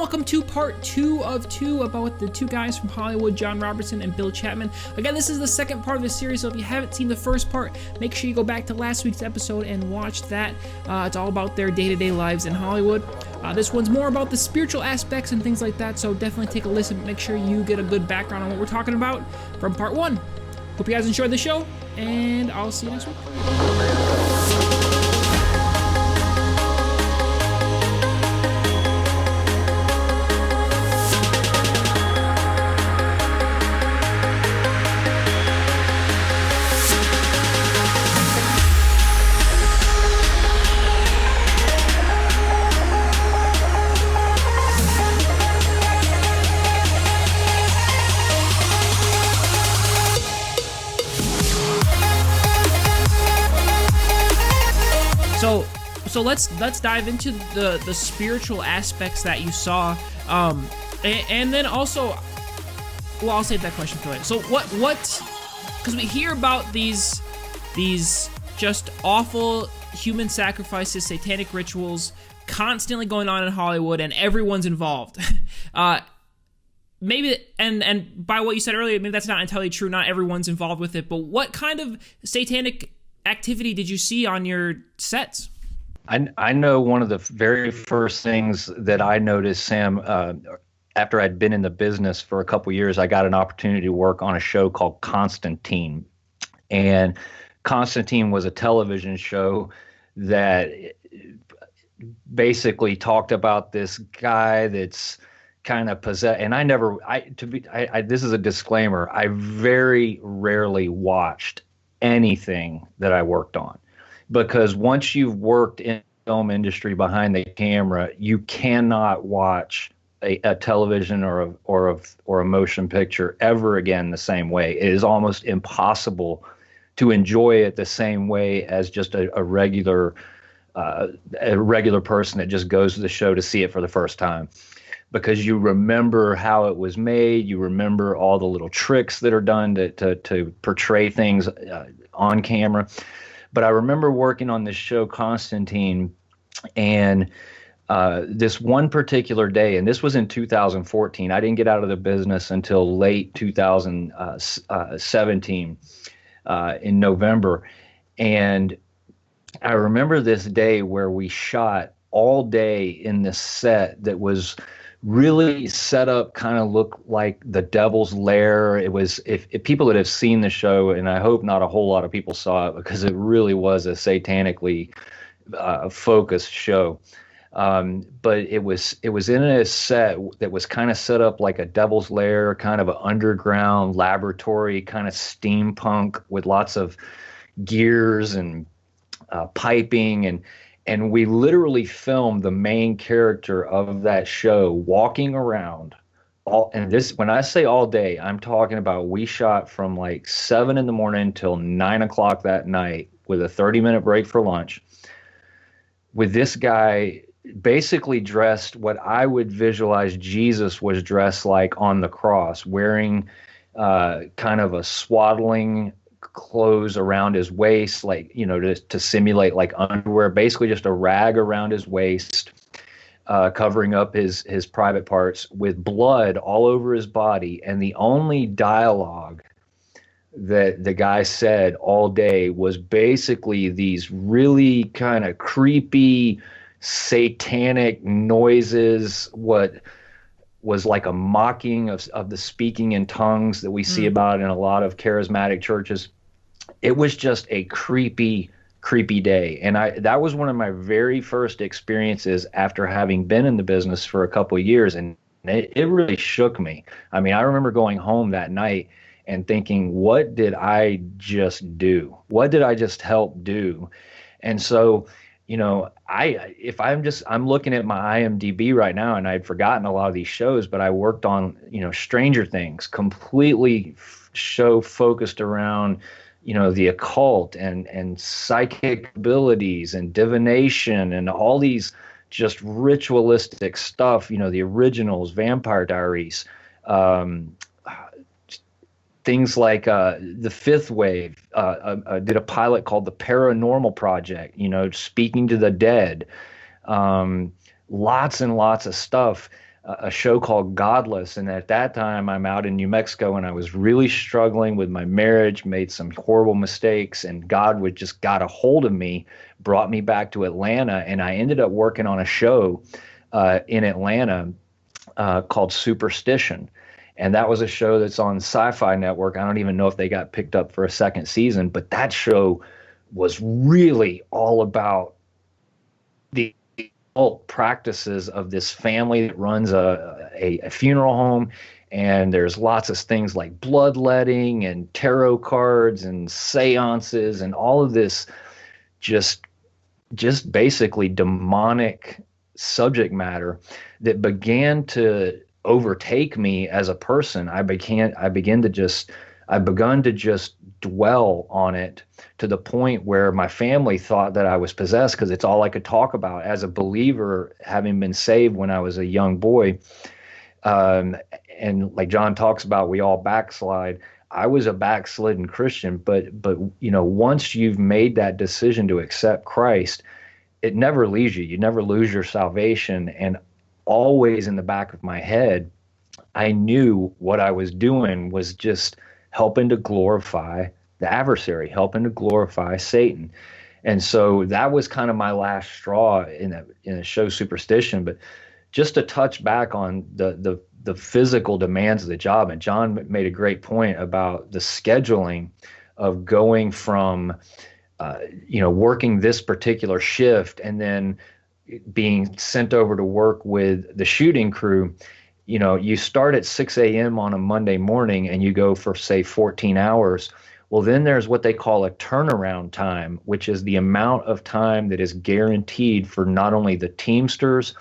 welcome to part 2 of 2 about the two guys from Hollywood, Jon Robberson and Bill Chapman. Again, this is the second part of the series, so if you haven't seen the first part, make sure you go back to last week's episode and watch that. It's all about their day-to-day lives in Hollywood. This one's more about the spiritual aspects and things like that, so definitely take a listen. Make sure you get a good background on what we're talking about from part 1. Hope you guys enjoyed the show, and I'll see you next week. So let's dive into the spiritual aspects that you saw, and then also, well, I'll save that question for later. So what? Because we hear about these just awful human sacrifices, satanic rituals, constantly going on in Hollywood, and everyone's involved. Maybe, and by what you said earlier, maybe that's not entirely true. Not everyone's involved with it, but what kind of satanic activity did you see on your sets? I know one of the very first things that I noticed, Sam, after I'd been in the business for a couple years, I got an opportunity to work on a show called Constantine. And Constantine was a television show that basically talked about this guy that's kind of possessed. And this is a disclaimer, I very rarely watched anything that I worked on. Because once you've worked in the film industry behind the camera, you cannot watch a television or a motion picture ever again the same way. It is almost impossible to enjoy it the same way as just a regular person that just goes to the show to see it for the first time. Because you remember how it was made, you remember all the little tricks that are done to portray things on camera. But I remember working on this show, Constantine, and this one particular day, and this was in 2014. I didn't get out of the business until late 2017 in November. And I remember this day where we shot all day in this set that was really set up, kind of looked like the Devil's Lair. It was, if people that have seen the show, and I hope not a whole lot of people saw it because it really was a satanically focused show. But it was in a set that was kind of set up like a Devil's Lair, kind of an underground laboratory, kind of steampunk with lots of gears and piping, and we literally filmed the main character of that show walking around when I say all day, I'm talking about we shot from like 7 a.m. till 9 o'clock that night with a 30-minute break for lunch, with this guy basically dressed what I would visualize Jesus was dressed like on the cross, wearing kind of a swaddling clothes around his waist, like, to simulate like underwear, basically just a rag around his waist, covering up his private parts, with blood all over his body. And the only dialogue that the guy said all day was basically these really kind of creepy satanic noises, what was like a mocking of the speaking in tongues that we see about in a lot of charismatic churches. It was just a creepy day. And that was one of my very first experiences after having been in the business for a couple of years. And it really shook me. I mean, I remember going home that night and thinking, what did I just do? What did I just help do? And so, I'm looking at my IMDb right now, and I'd forgotten a lot of these shows, but I worked on, Stranger Things, completely show focused around, the occult and psychic abilities and divination and all these just ritualistic stuff, the originals, Vampire Diaries, things like the Fifth Wave, did a pilot called The Paranormal Project, speaking to the dead, lots and lots of stuff. a show called Godless. And at that time, I'm out in New Mexico and I was really struggling with my marriage, made some horrible mistakes, and God would just got a hold of me, brought me back to Atlanta. And I ended up working on a show in Atlanta called Superstition. And that was a show that's on Sci-Fi Network. I don't even know if they got picked up for a second season, but that show was really all about the occult practices of this family that runs a funeral home. And there's lots of things like bloodletting and tarot cards and seances and all of this just basically demonic subject matter that began to overtake me as a person. I've begun to just dwell on it to the point where my family thought that I was possessed, because it's all I could talk about as a believer, having been saved when I was a young boy. And like John talks about, we all backslide. I was a backslidden Christian, but once you've made that decision to accept Christ, it never leaves you. You never lose your salvation. And always in the back of my head, I knew what I was doing was just helping to glorify the adversary, helping to glorify Satan. And so that was kind of my last straw in the show Superstition. But just to touch back on the physical demands of the job, and John made a great point about the scheduling of going from working this particular shift and then being sent over to work with the shooting crew. You start at 6 a.m. on a Monday morning and you go for, say, 14 hours. Well, then there's what they call a turnaround time, which is the amount of time that is guaranteed for not only the Teamsters,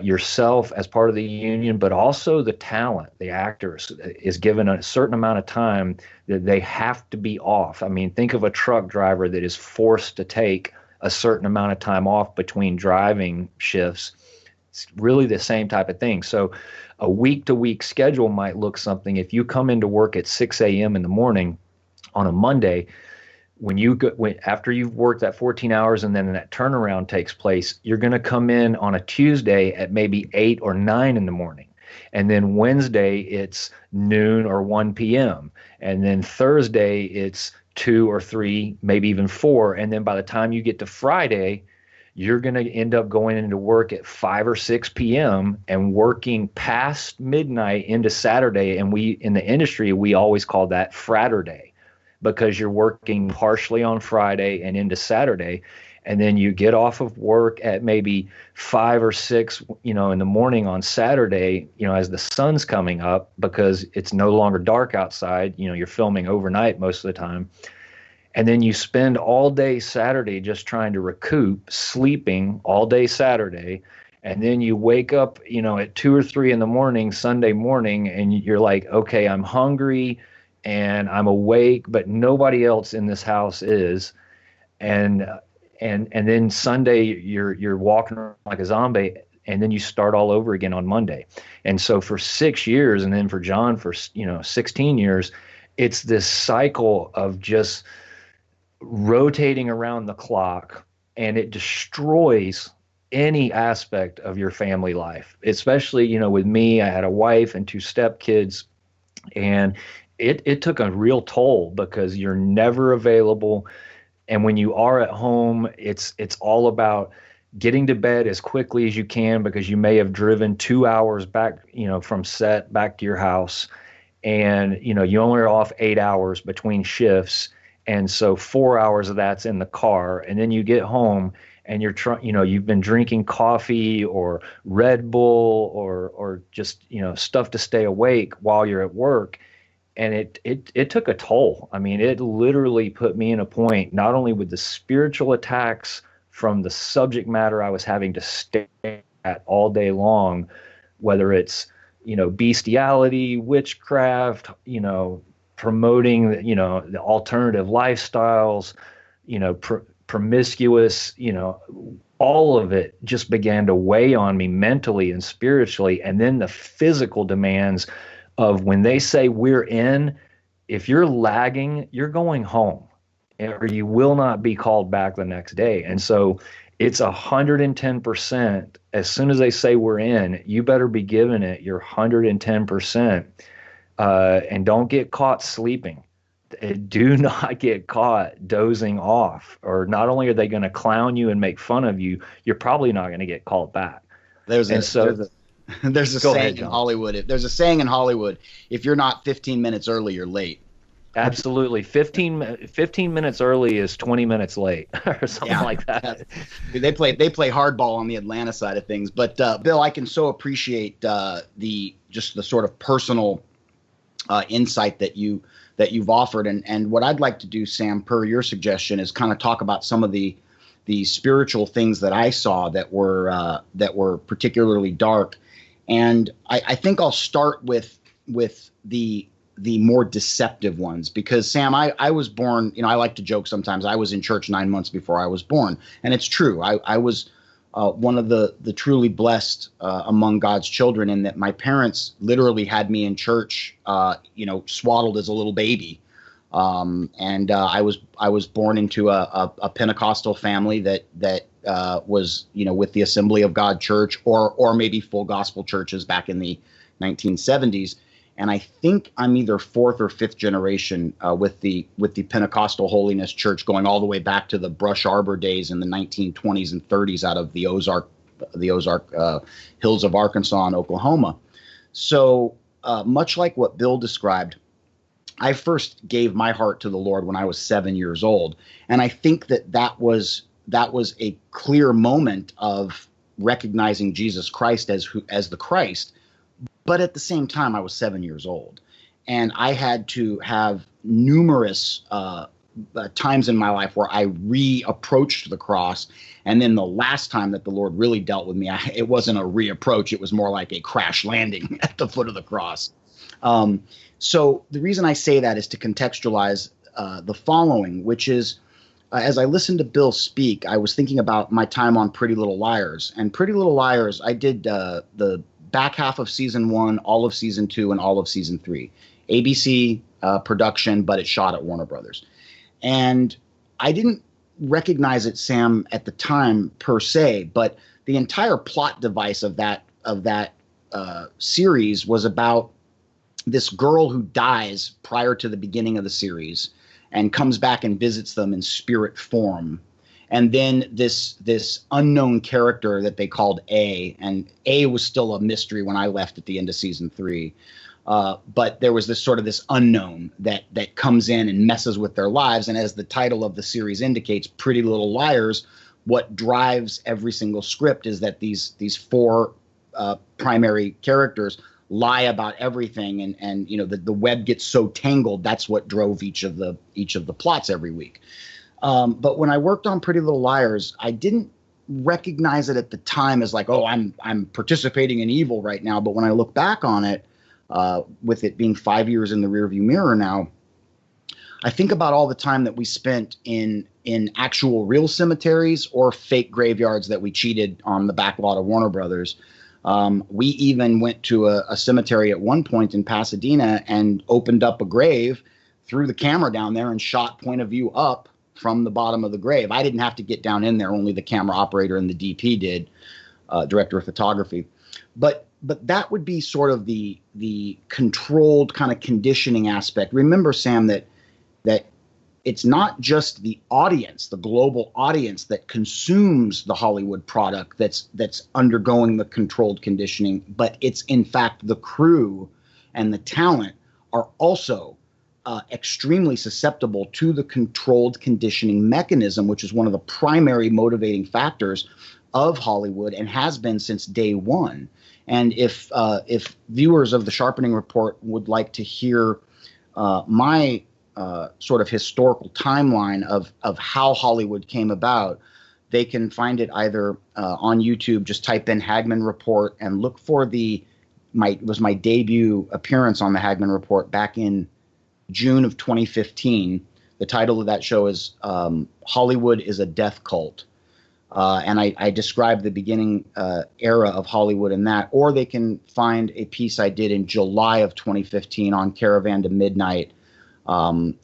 yourself as part of the union, but also the talent, the actors, is given a certain amount of time that they have to be off. I mean, think of a truck driver that is forced to take a certain amount of time off between driving shifts. It's really the same type of thing. So a week-to-week schedule might look something. If you come into work at 6 a.m. in the morning on a Monday, after you've worked that 14 hours and then that turnaround takes place, you're going to come in on a Tuesday at maybe 8 or 9 in the morning. And then Wednesday, it's noon or 1 p.m. And then Thursday, it's 2 or 3, maybe even 4. And then by the time you get to Friday, you're going to end up going into work at 5 or 6 p.m. and working past midnight into Saturday. And we, in the industry, we always call that Fraturday, because you're working partially on Friday and into Saturday. And then you get off of work at maybe 5 or 6, in the morning on Saturday, as the sun's coming up, because it's no longer dark outside. You're filming overnight most of the time. And then you spend all day Saturday just trying to recoup, sleeping all day Saturday. And then you wake up, at 2 or 3 in the morning, Sunday morning, and you're like, okay, I'm hungry and I'm awake, but nobody else in this house is. And then Sunday you're walking around like a zombie, and then you start all over again on Monday. And so for 6 years, and then for John for 16 years, it's this cycle of just rotating around the clock, and it destroys any aspect of your family life. Especially, with me, I had a wife and 2 stepkids, and it took a real toll because you're never available. And when you are at home, it's all about getting to bed as quickly as you can, because you may have driven 2 hours back, from set back to your house. And, you only are off 8 hours between shifts. And so 4 hours of that's in the car. And then you get home and you've been drinking coffee or Red Bull or just, stuff to stay awake while you're at work. And it took a toll. I mean, it literally put me in a point, not only with the spiritual attacks from the subject matter I was having to stare at all day long, whether it's, bestiality, witchcraft, promoting, the alternative lifestyles, promiscuous, all of it just began to weigh on me mentally and spiritually. And then the physical demands of when they say we're in, if you're lagging, you're going home, or you will not be called back the next day. And so It's 110%. As soon as they say we're in, you better be giving it your 110%. And don't get caught sleeping. Do not get caught dozing off. Or not only are they going to clown you and make fun of you, you're probably not going to get called back. There's a saying in Hollywood. There's a saying in Hollywood: if you're not 15 minutes early, you're late. Absolutely. 15 minutes early is 20 minutes late or something like that. They play hardball on the Atlanta side of things. But Bill, I can so appreciate the sort of personal insight that you've offered. And what I'd like to do, Sam, per your suggestion, is kind of talk about some of the spiritual things that I saw that were particularly dark. And I think I'll start with the more deceptive ones, because Sam, I was born, I like to joke sometimes, I was in church 9 months before I was born. And it's true. I was one of the truly blessed among God's children, in that my parents literally had me in church, swaddled as a little baby. And I was born into a Pentecostal family that was, with the Assembly of God Church or maybe full gospel churches back in the 1970s. And I think I'm either fourth or fifth generation with the Pentecostal Holiness Church, going all the way back to the Brush Arbor days in the 1920s and 30s out of the Ozark hills of Arkansas and Oklahoma. So much like what Bill described, I first gave my heart to the Lord when I was 7 years old. And I think that was a clear moment of recognizing Jesus Christ as the Christ. But at the same time, I was 7 years old, and I had to have numerous times in my life where I reapproached the cross. And then the last time that the Lord really dealt with me, it wasn't a reapproach. It was more like a crash landing at the foot of the cross. So the reason I say that is to contextualize the following, which is, as I listened to Bill speak, I was thinking about my time on Pretty Little Liars. And Pretty Little Liars, I did the back half of season 1, all of season 2, and all of season 3. ABC production, but it shot at Warner Brothers. And I didn't recognize it, Sam, at the time per se, but the entire plot device of that series was about this girl who dies prior to the beginning of the series and comes back and visits them in spirit form. And then this unknown character that they called A, and A was still a mystery when I left at the end of season 3. But there was this unknown that comes in and messes with their lives. And as the title of the series indicates, Pretty Little Liars, what drives every single script is that these four primary characters lie about everything, and the web gets so tangled. That's what drove each of the plots every week. But when I worked on Pretty Little Liars, I didn't recognize it at the time as like, oh, I'm participating in evil right now. But when I look back on it, with it being 5 years in the rearview mirror now, I think about all the time that we spent in actual real cemeteries or fake graveyards that we cheated on the back lot of Warner Brothers. We even went to a cemetery at one point in Pasadena and opened up a grave, threw the camera down there, and shot point of view up from the bottom of the grave. I didn't have to get down in there. Only the camera operator and the DP did, director of photography. But that would be sort of the controlled kind of conditioning aspect. Remember, Sam, that it's not just the audience, the global audience that consumes the Hollywood product that's undergoing the controlled conditioning, but it's in fact the crew and the talent are also extremely susceptible to the controlled conditioning mechanism, which is one of the primary motivating factors of Hollywood and has been since day one. And if viewers of the Sharpening Report would like to hear my sort of historical timeline of how Hollywood came about, they can find it either on YouTube. Just type in Hagman Report and look for my debut appearance on the Hagman Report back in June of 2015. The title of that show is Hollywood is a Death Cult. And I described the beginning era of Hollywood in that. Or they can find a piece I did in July of 2015 on Caravan to Midnight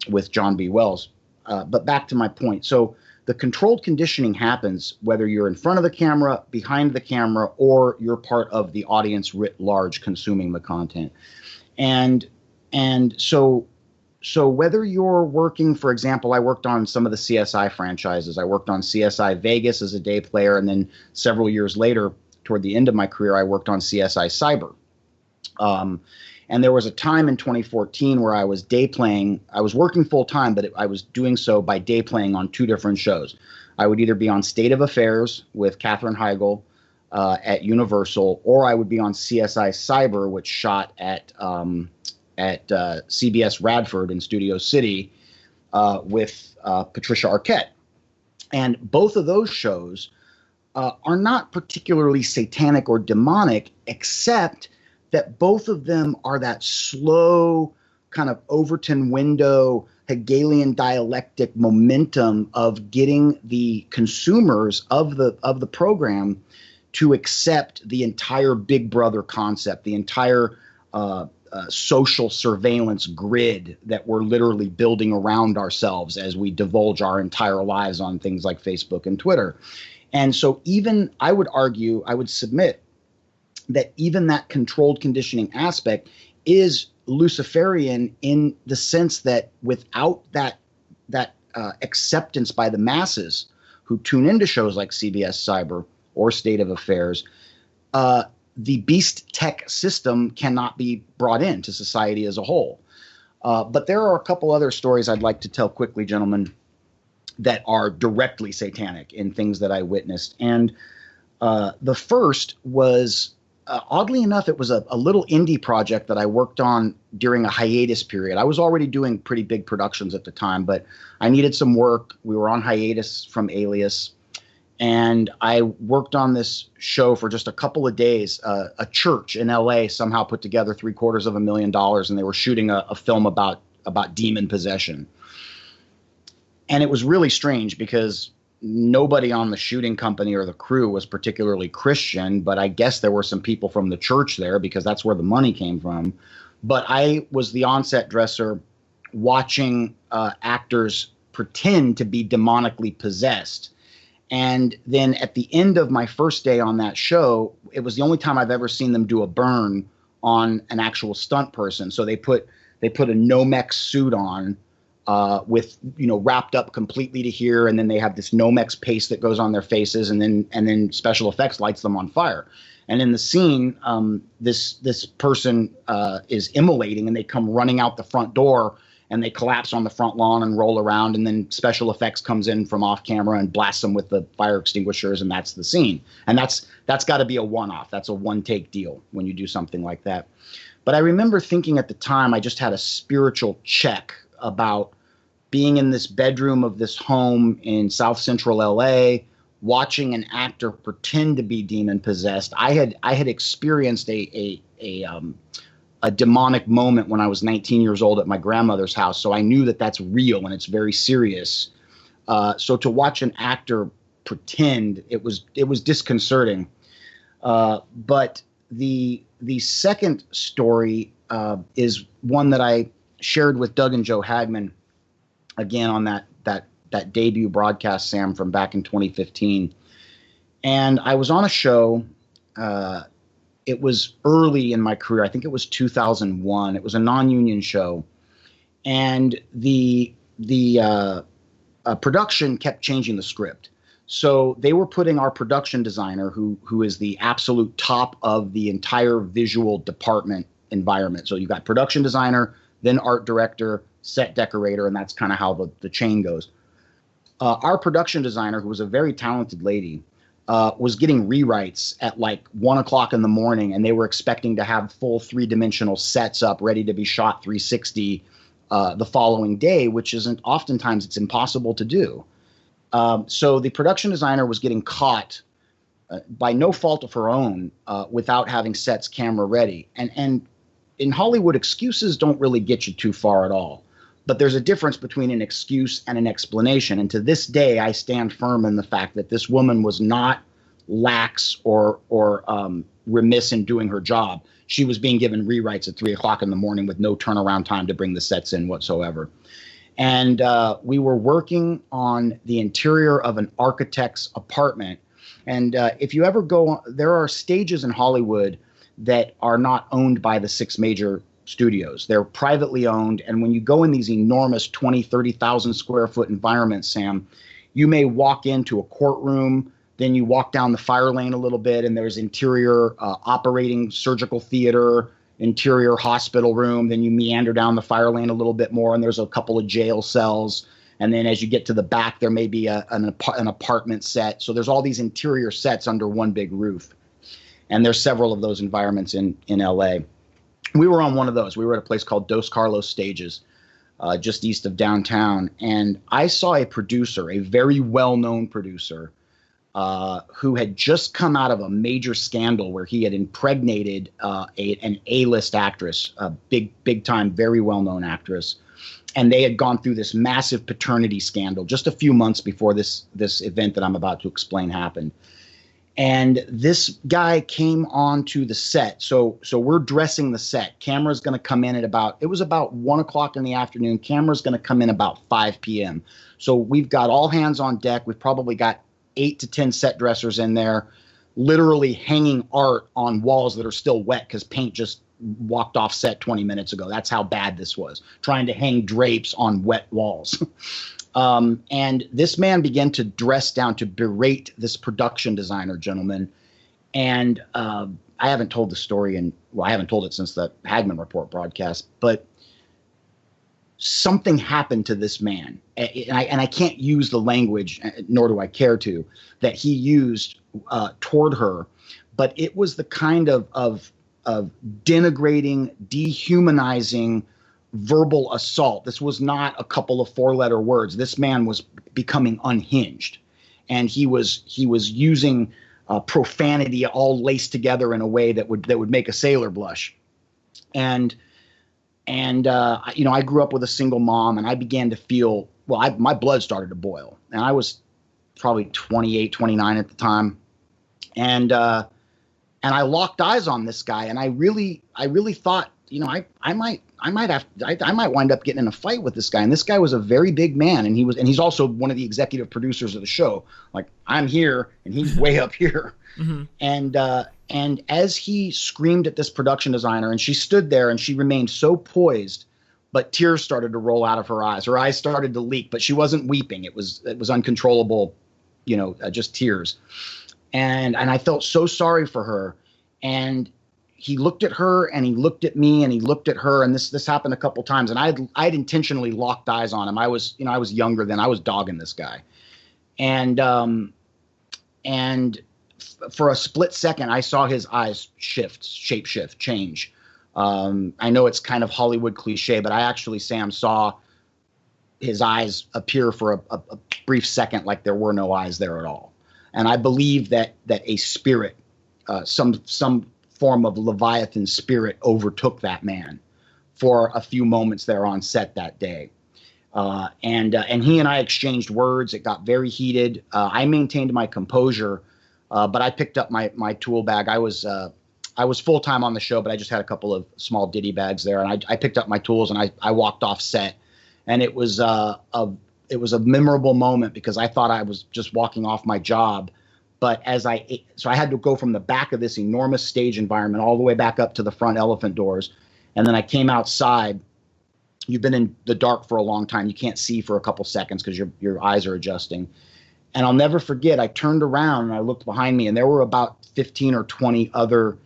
with John B. Wells. But back to my point. So the controlled conditioning happens whether you're in front of the camera, behind the camera, or you're part of the audience writ large consuming the content. And so whether you're working, for example, I worked on some of the CSI franchises. I worked on CSI Vegas as a day player, and then several years later, toward the end of my career, I worked on CSI Cyber. And there was a time in 2014 where I was day playing. I was working full time, but I was doing so by day playing on 2 different shows. I would either be on State of Affairs with Katherine Heigl at Universal, or I would be on CSI Cyber, which shot at CBS Radford in Studio City with Patricia Arquette. And both of those shows are not particularly satanic or demonic, except that both of them are that slow kind of Overton window Hegelian dialectic momentum of getting the consumers of the program to accept the entire Big Brother concept, the entire social surveillance grid that we're literally building around ourselves as we divulge our entire lives on things like Facebook and Twitter. And so even I would argue, I would submit that even that controlled conditioning aspect is Luciferian in the sense that without that acceptance by the masses who tune into shows like CBS Cyber or State of Affairs, the beast tech system cannot be brought into society as a whole. But there are a couple other stories I'd like to tell quickly, gentlemen, that are directly satanic in things that I witnessed. And the first was, oddly enough, it was a little indie project that I worked on during a hiatus period. I was already doing pretty big productions at the time, but I needed some work. We were on hiatus from Alias. And I worked on this show for just a couple of days. A church in LA somehow put together $750,000, and they were shooting a film about demon possession. And it was really strange because nobody on the shooting company or the crew was particularly Christian, but I guess there were some people from the church there because that's where the money came from. But I was the on-set dresser watching actors pretend to be demonically possessed. And then at the end of my first day on that show, it was the only time I've ever seen them do a burn on an actual stunt person. So they put a Nomex suit on with, wrapped up completely to here. And then they have this Nomex paste that goes on their faces, and then special effects lights them on fire. And in the scene, this person is immolating, and they come running out the front door, and they collapse on the front lawn and roll around, and then special effects comes in from off camera and blasts them with the fire extinguishers, and that's the scene. And that's got to be a one-off. That's a one-take deal when you do something like that. But I remember thinking at the time, I just had a spiritual check about being in this bedroom of this home in South Central LA, watching an actor pretend to be demon possessed. I had experienced a demonic moment when I was 19 years old at my grandmother's house. So I knew that that's real and it's very serious. So to watch an actor pretend, it was disconcerting. But the second story is one that I shared with Doug and Joe Hagman again on that debut broadcast, Sam, from back in 2015. And I was on a show. It was early in my career. I think it was 2001. It was a non-union show. And the production kept changing the script. So they were putting our production designer, who is the absolute top of the entire visual department environment. So you've got production designer, then art director, set decorator, and that's kind of how the chain goes. Our production designer, who was a very talented lady, was getting rewrites at like 1 o'clock in the morning, and they were expecting to have full 3-dimensional sets up ready to be shot 360 the following day, which isn't oftentimes it's impossible to do. So the production designer was getting caught by no fault of her own without having sets camera ready. And in Hollywood, excuses don't really get you too far at all. But there's a difference between an excuse and an explanation. And to this day, I stand firm in the fact that this woman was not lax or remiss in doing her job. She was being given rewrites at 3 o'clock in the morning with no turnaround time to bring the sets in whatsoever. And we were working on the interior of an architect's apartment. And if you ever go, there are stages in Hollywood that are not owned by the 6 major studios. They're privately owned. And when you go in these enormous 20, 30,000 square foot environments, Sam, you may walk into a courtroom, then you walk down the fire lane a little bit, and there's interior operating surgical theater, interior hospital room. Then you meander down the fire lane a little bit more, and there's a couple of jail cells. And then as you get to the back, there may be an apartment set. So there's all these interior sets under one big roof. And there's several of those environments in LA. We were on one of those. We were at a place called Dos Carlos Stages, just east of downtown. And I saw a producer, a very well-known producer, who had just come out of a major scandal where he had impregnated an A-list actress, a big time, very well-known actress. And they had gone through this massive paternity scandal just a few months before this event that I'm about to explain happened. And this guy came onto the set. So we're dressing the set. Camera's going to come in it was about 1 o'clock in the afternoon. Camera's going to come in about 5 p.m. So we've got all hands on deck. We've probably got 8 to 10 set dressers in there, literally hanging art on walls that are still wet because paint just walked off set 20 minutes ago. That's how bad this was, trying to hang drapes on wet walls. And this man began to dress down to berate this production designer gentleman. And I haven't told the story I haven't told it since the Hagman Report broadcast, but something happened to this man. And I can't use the language, nor do I care to, that he used toward her, but it was the kind of denigrating, dehumanizing verbal assault. This was not a couple of 4-letter words. This man was becoming unhinged, and he was using profanity all laced together in a way that would make a sailor blush. And I grew up with a single mom, and I began to feel, my blood started to boil, and I was probably 28, 29 at the time. And I locked eyes on this guy, and I really thought, I might wind up getting in a fight with this guy. And this guy was a very big man, and he's also one of the executive producers of the show. Like, I'm here and he's way up here. Mm-hmm. And as he screamed at this production designer, and she stood there and she remained so poised, but tears started to roll out of her eyes. Her eyes started to leak, but she wasn't weeping. It was uncontrollable, just tears. And I felt so sorry for her. And he looked at her, and he looked at me, and he looked at her, and this happened a couple times. And I'd intentionally locked eyes on him. I was younger then. I was dogging this guy, and for a split second, I saw his eyes shape-shift, change. I know it's kind of Hollywood cliche, but I actually, Sam, saw his eyes appear for a brief second like there were no eyes there at all. And I believe that a spirit, some form of Leviathan spirit, overtook that man for a few moments there on set that day. And he and I exchanged words. It got very heated. I maintained my composure, but I picked up my tool bag. I was full-time on the show, but I just had a couple of small ditty bags there. And I picked up my tools, and I walked off set. And it was a memorable moment because I thought I was just walking off my job. But so I had to go from the back of this enormous stage environment all the way back up to the front elephant doors. And then I came outside. You've been in the dark for a long time. You can't see for a couple seconds because your eyes are adjusting. And I'll never forget, I turned around and I looked behind me, and there were about 15 or 20 other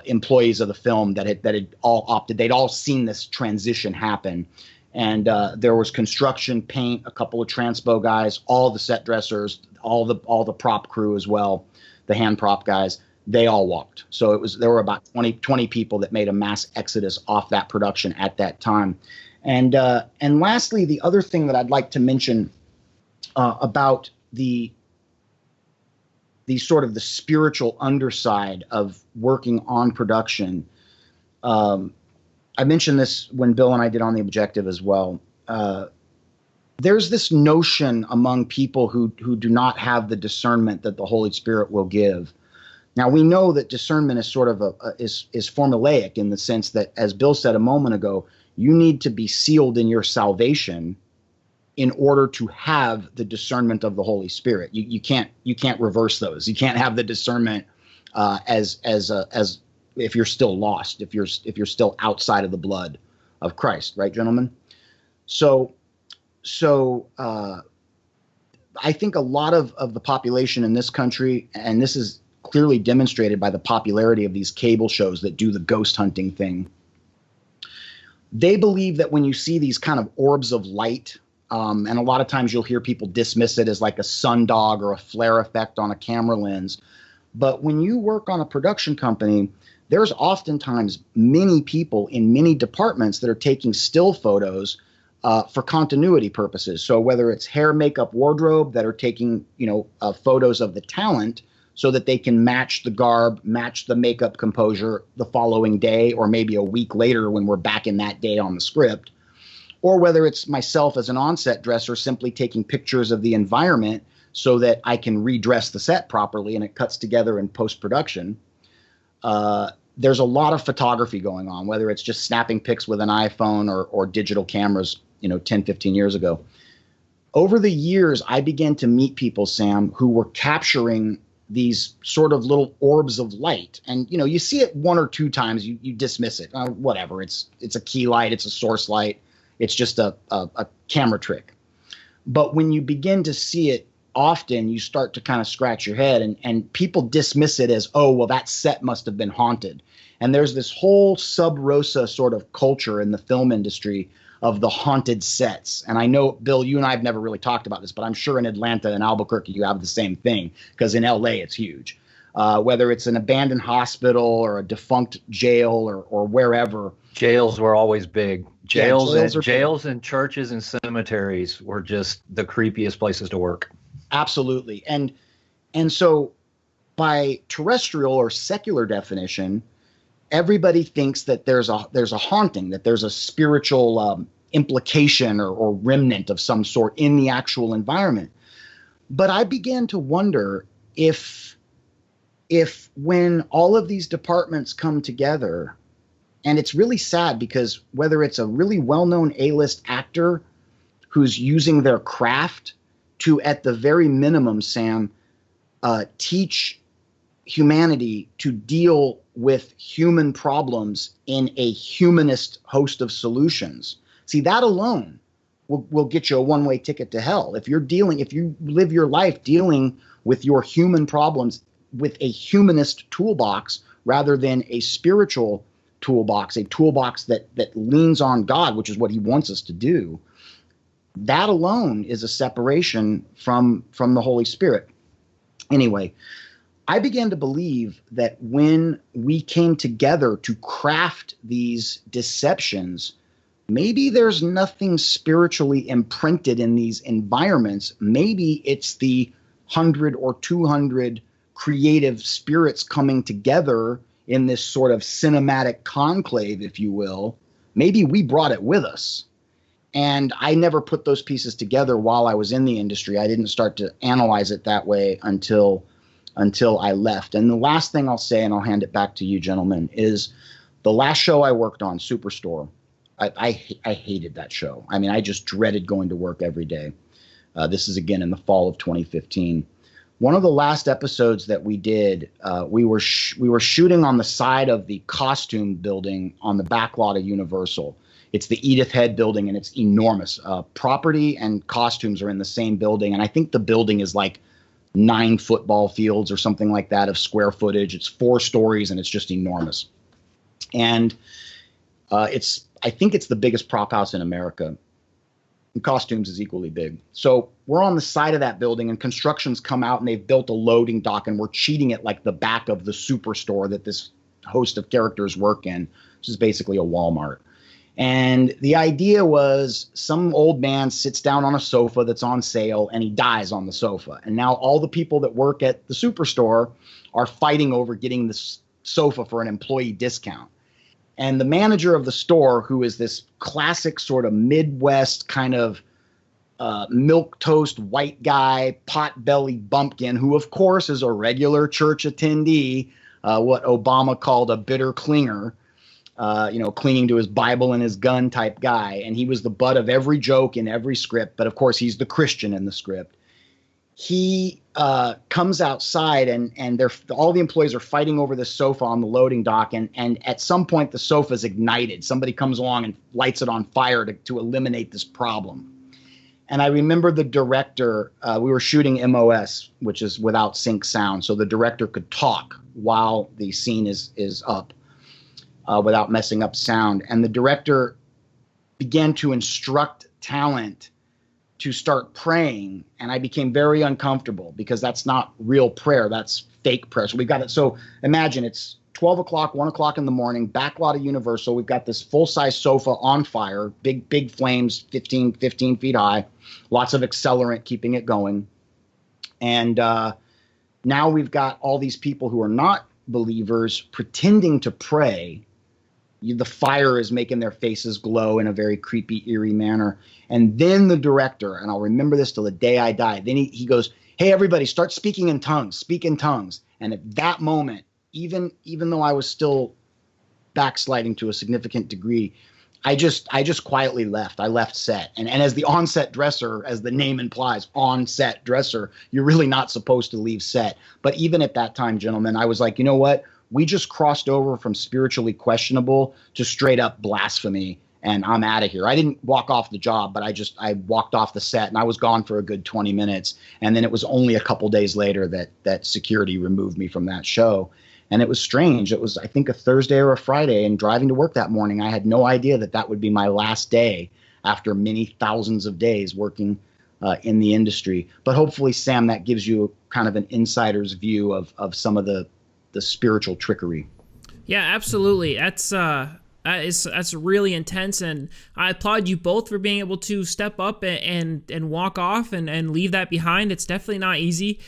employees of the film that had all opted. They'd all seen this transition happen. And there was construction, paint, a couple of transpo guys, all the set dressers, all the prop crew as well, the hand prop guys. They all walked. So there were about 20 people that made a mass exodus off that production at that time. And lastly, the other thing that I'd like to mention about the sort of the spiritual underside of working on production. I mentioned this when Bill and I did On the Objective as well. There's this notion among people who do not have the discernment that the Holy Spirit will give. Now, we know that discernment is sort of is formulaic in the sense that, as Bill said a moment ago, You need to be sealed in your salvation in order to have the discernment of the Holy Spirit. You can't reverse those. You can't have the discernment as if you're still lost, if you're still outside of the blood of Christ, right, gentlemen? So I think a lot of the population in this country, and this is clearly demonstrated by the popularity of these cable shows that do the ghost hunting thing, they believe that when you see these kind of orbs of light, and a lot of times you'll hear people dismiss it as like a sundog or a flare effect on a camera lens. But when you work on a production company, there's oftentimes many people in many departments that are taking still photos for continuity purposes. So whether it's hair, makeup, wardrobe, that are taking, photos of the talent so that they can match the garb, match the makeup composure the following day, or maybe a week later when we're back in that day on the script. Or whether it's myself as an on-set dresser simply taking pictures of the environment so that I can redress the set properly and it cuts together in post-production. There's a lot of photography going on, whether it's just snapping pics with an iPhone or digital cameras, 10, 15 years ago. Over the years, I began to meet people, Sam, who were capturing these sort of little orbs of light. And, you see it one or two times, you dismiss it. Whatever, it's a key light, it's a source light. It's just a camera trick. But when you begin to see it often, you start to kind of scratch your head, and people dismiss it as, oh, well, that set must have been haunted. And there's this whole sub rosa sort of culture in the film industry of the haunted sets. And I know, Bill, you and I have never really talked about this, but I'm sure in Atlanta and Albuquerque you have the same thing, because in LA it's huge. Whether it's an abandoned hospital or a defunct jail or wherever. Jails were always big. Jails big. And churches and cemeteries were just the creepiest places to work. Absolutely. And so by terrestrial or secular definition, everybody thinks that there's a haunting, that there's a spiritual implication or remnant of some sort in the actual environment. But I began to wonder if when all of these departments come together, and it's really sad because whether it's a really well-known A-list actor who's using their craft to, at the very minimum, Sam, teach humanity to deal with human problems in a humanist host of solutions. See, that alone will get you a one-way ticket to hell. If you live your life dealing with your human problems with a humanist toolbox rather than a spiritual toolbox, a toolbox that leans on God, which is what he wants us to do, that alone is a separation from the Holy Spirit. Anyway, I began to believe that when we came together to craft these deceptions, maybe there's nothing spiritually imprinted in these environments. Maybe it's the 100 or 200 creative spirits coming together in this sort of cinematic conclave, if you will. Maybe we brought it with us. And I never put those pieces together while I was in the industry. I didn't start to analyze it that way until I left. And the last thing I'll say, and I'll hand it back to you, gentlemen, is the last show I worked on, Superstore. I hated that show. I mean, I just dreaded going to work every day. This is, again, in the fall of 2015. One of the last episodes that we did, we were shooting on the side of the costume building on the back lot of Universal. It's the Edith Head building, and it's enormous. Property and costumes are in the same building, and I think the building is like 9 football fields or something like that of square footage. It's 4 stories, and it's just enormous. And I think it's the biggest prop house in America. And costumes is equally big. So we're on the side of that building, and construction's come out, and they've built a loading dock, and we're cheating it like the back of the Superstore that this host of characters work in, which is basically a Walmart. And the idea was some old man sits down on a sofa that's on sale, and he dies on the sofa. And now all the people that work at the Superstore are fighting over getting this sofa for an employee discount. And the manager of the store, who is this classic sort of Midwest kind of milquetoast white guy, pot-bellied bumpkin, who of course is a regular church attendee, what Obama called a bitter clinger, clinging to his Bible and his gun type guy. And he was the butt of every joke in every script. But of course, he's the Christian in the script. He comes outside and all the employees are fighting over the sofa on the loading dock. And at some point, the sofa's ignited. Somebody comes along and lights it on fire to eliminate this problem. And I remember the director, we were shooting MOS, which is without sync sound. So the director could talk while the scene is up. Without messing up sound. And the director began to instruct talent to start praying. And I became very uncomfortable because that's not real prayer. That's fake prayer. So we've got it. So imagine it's 12 o'clock, 1 o'clock in the morning, back lot of Universal. We've got this full-size sofa on fire, big flames, 15 feet high, lots of accelerant keeping it going. And now we've got all these people who are not believers pretending to pray. The fire is making their faces glow in a very creepy, eerie manner. And then the director, and I'll remember this till the day I die, then he goes, "Hey, everybody, start speaking in tongues, speak in tongues." And at that moment, even though I was still backsliding to a significant degree, I just quietly left. I left set. And as the on-set dresser, as the name implies, on-set dresser, you're really not supposed to leave set. But even at that time, gentlemen, I was like, you know what? We just crossed over from spiritually questionable to straight up blasphemy, and I'm out of here. I didn't walk off the job, but I walked off the set, and I was gone for a good 20 minutes. And then it was only a couple days later that security removed me from that show. And it was strange. It was, I think, a Thursday or a Friday, and driving to work that morning, I had no idea that would be my last day after many thousands of days working in the industry. But hopefully, Sam, that gives you kind of an insider's view of some of the spiritual trickery. Yeah, absolutely. That's really intense, and I applaud you both for being able to step up and walk off and leave that behind. It's definitely not easy.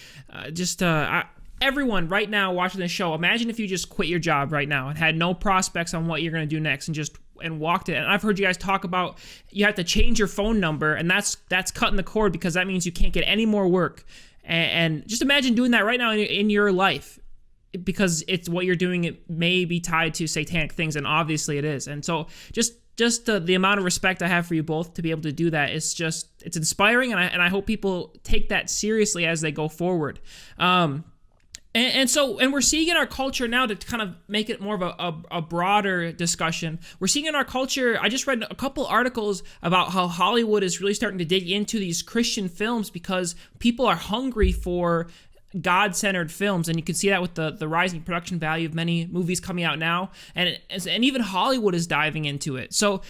Everyone right now watching this show, imagine if you just quit your job right now and had no prospects on what you're going to do next and walked it. And I've heard you guys talk about you have to change your phone number, and that's cutting the cord because that means you can't get any more work. And just imagine doing that right now in your life, because it's what you're doing. It may be tied to satanic things, and obviously it is. And so just the amount of respect I have for you both to be able to do that, it's inspiring, and I hope people take that seriously as they go forward. And we're seeing in our culture now, to kind of make it more of a broader discussion, we're seeing in our culture, I just read a couple articles about how Hollywood is really starting to dig into these Christian films because people are hungry for God-centered films, and you can see that with the rising production value of many movies coming out now, and even Hollywood is diving into it. So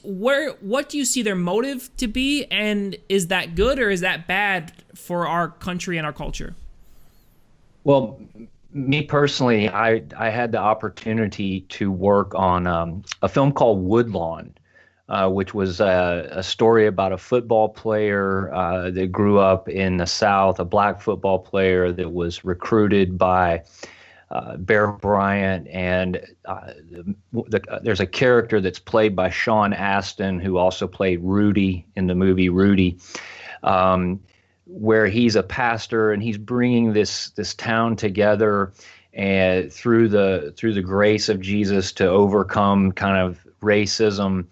what do you see their motive to be, and is that good or is that bad for our country and our culture? Well, me personally, I had the opportunity to work on a film called Woodlawn, which was a story about a football player that grew up in the South, a black football player that was recruited by Bear Bryant. And there's a character that's played by Sean Astin, who also played Rudy in the movie Rudy, where he's a pastor and he's bringing this town together and through the grace of Jesus to overcome kind of racism.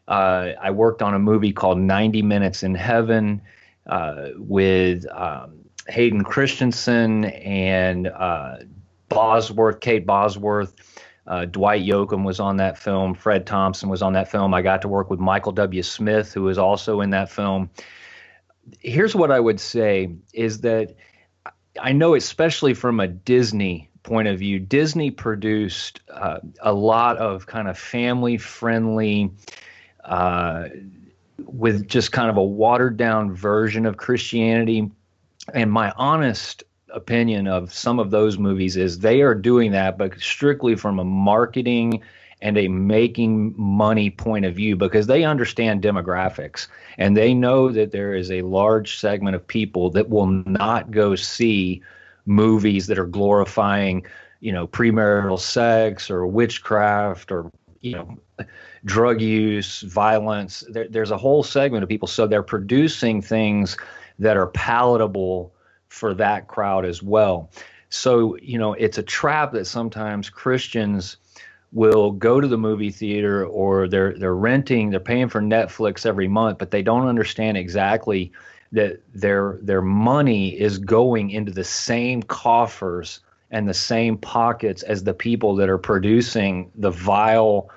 I worked on a movie called 90 Minutes in Heaven with Hayden Christensen and Kate Bosworth. Dwight Yoakam was on that film. Fred Thompson was on that film. I got to work with Michael W. Smith, who was also in that film. Here's what I would say is that I know, especially from a Disney point of view, Disney produced a lot of kind of family-friendly, with just kind of a watered-down version of Christianity. And my honest opinion of some of those movies is they are doing that, but strictly from a marketing and a making money point of view, because they understand demographics and they know that there is a large segment of people that will not go see movies that are glorifying, premarital sex or witchcraft or, drug use, violence. There's a whole segment of people. So they're producing things that are palatable for that crowd as well. So, it's a trap that sometimes Christians will go to the movie theater, or they're renting, they're paying for Netflix every month, but they don't understand exactly that their money is going into the same coffers and the same pockets as the people that are producing the vile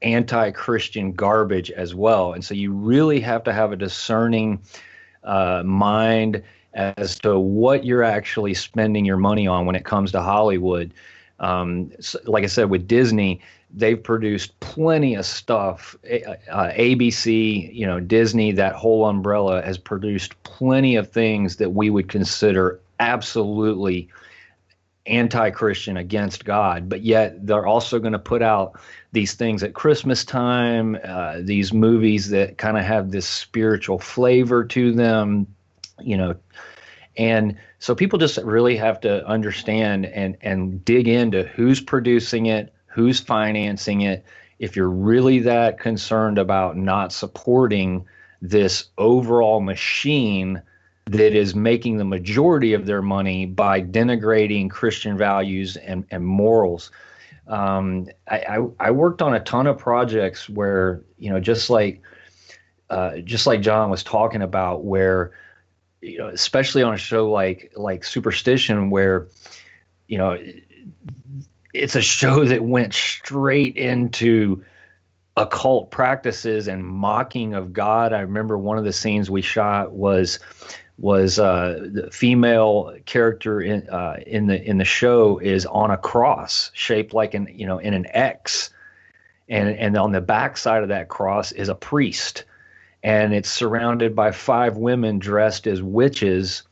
anti-Christian garbage as well. And so you really have to have a discerning mind as to what you're actually spending your money on when it comes to Hollywood. So, like I said, with Disney, they've produced plenty of stuff. ABC, Disney, that whole umbrella has produced plenty of things that we would consider absolutely anti-Christian, against God, but yet they're also going to put out these things at Christmas time, these movies that kind of have this spiritual flavor to them, and so people just really have to understand and dig into who's producing it, who's financing it. If you're really that concerned about not supporting this overall machine that is making the majority of their money by denigrating Christian values and morals. I worked on a ton of projects where, just like John was talking about, where, especially on a show like Superstition, where, it's a show that went straight into occult practices and mocking of God. I remember one of the scenes we shot was the female character in the show is on a cross shaped like in an X, and on the back side of that cross is a priest, and it's surrounded by 5 women dressed as witches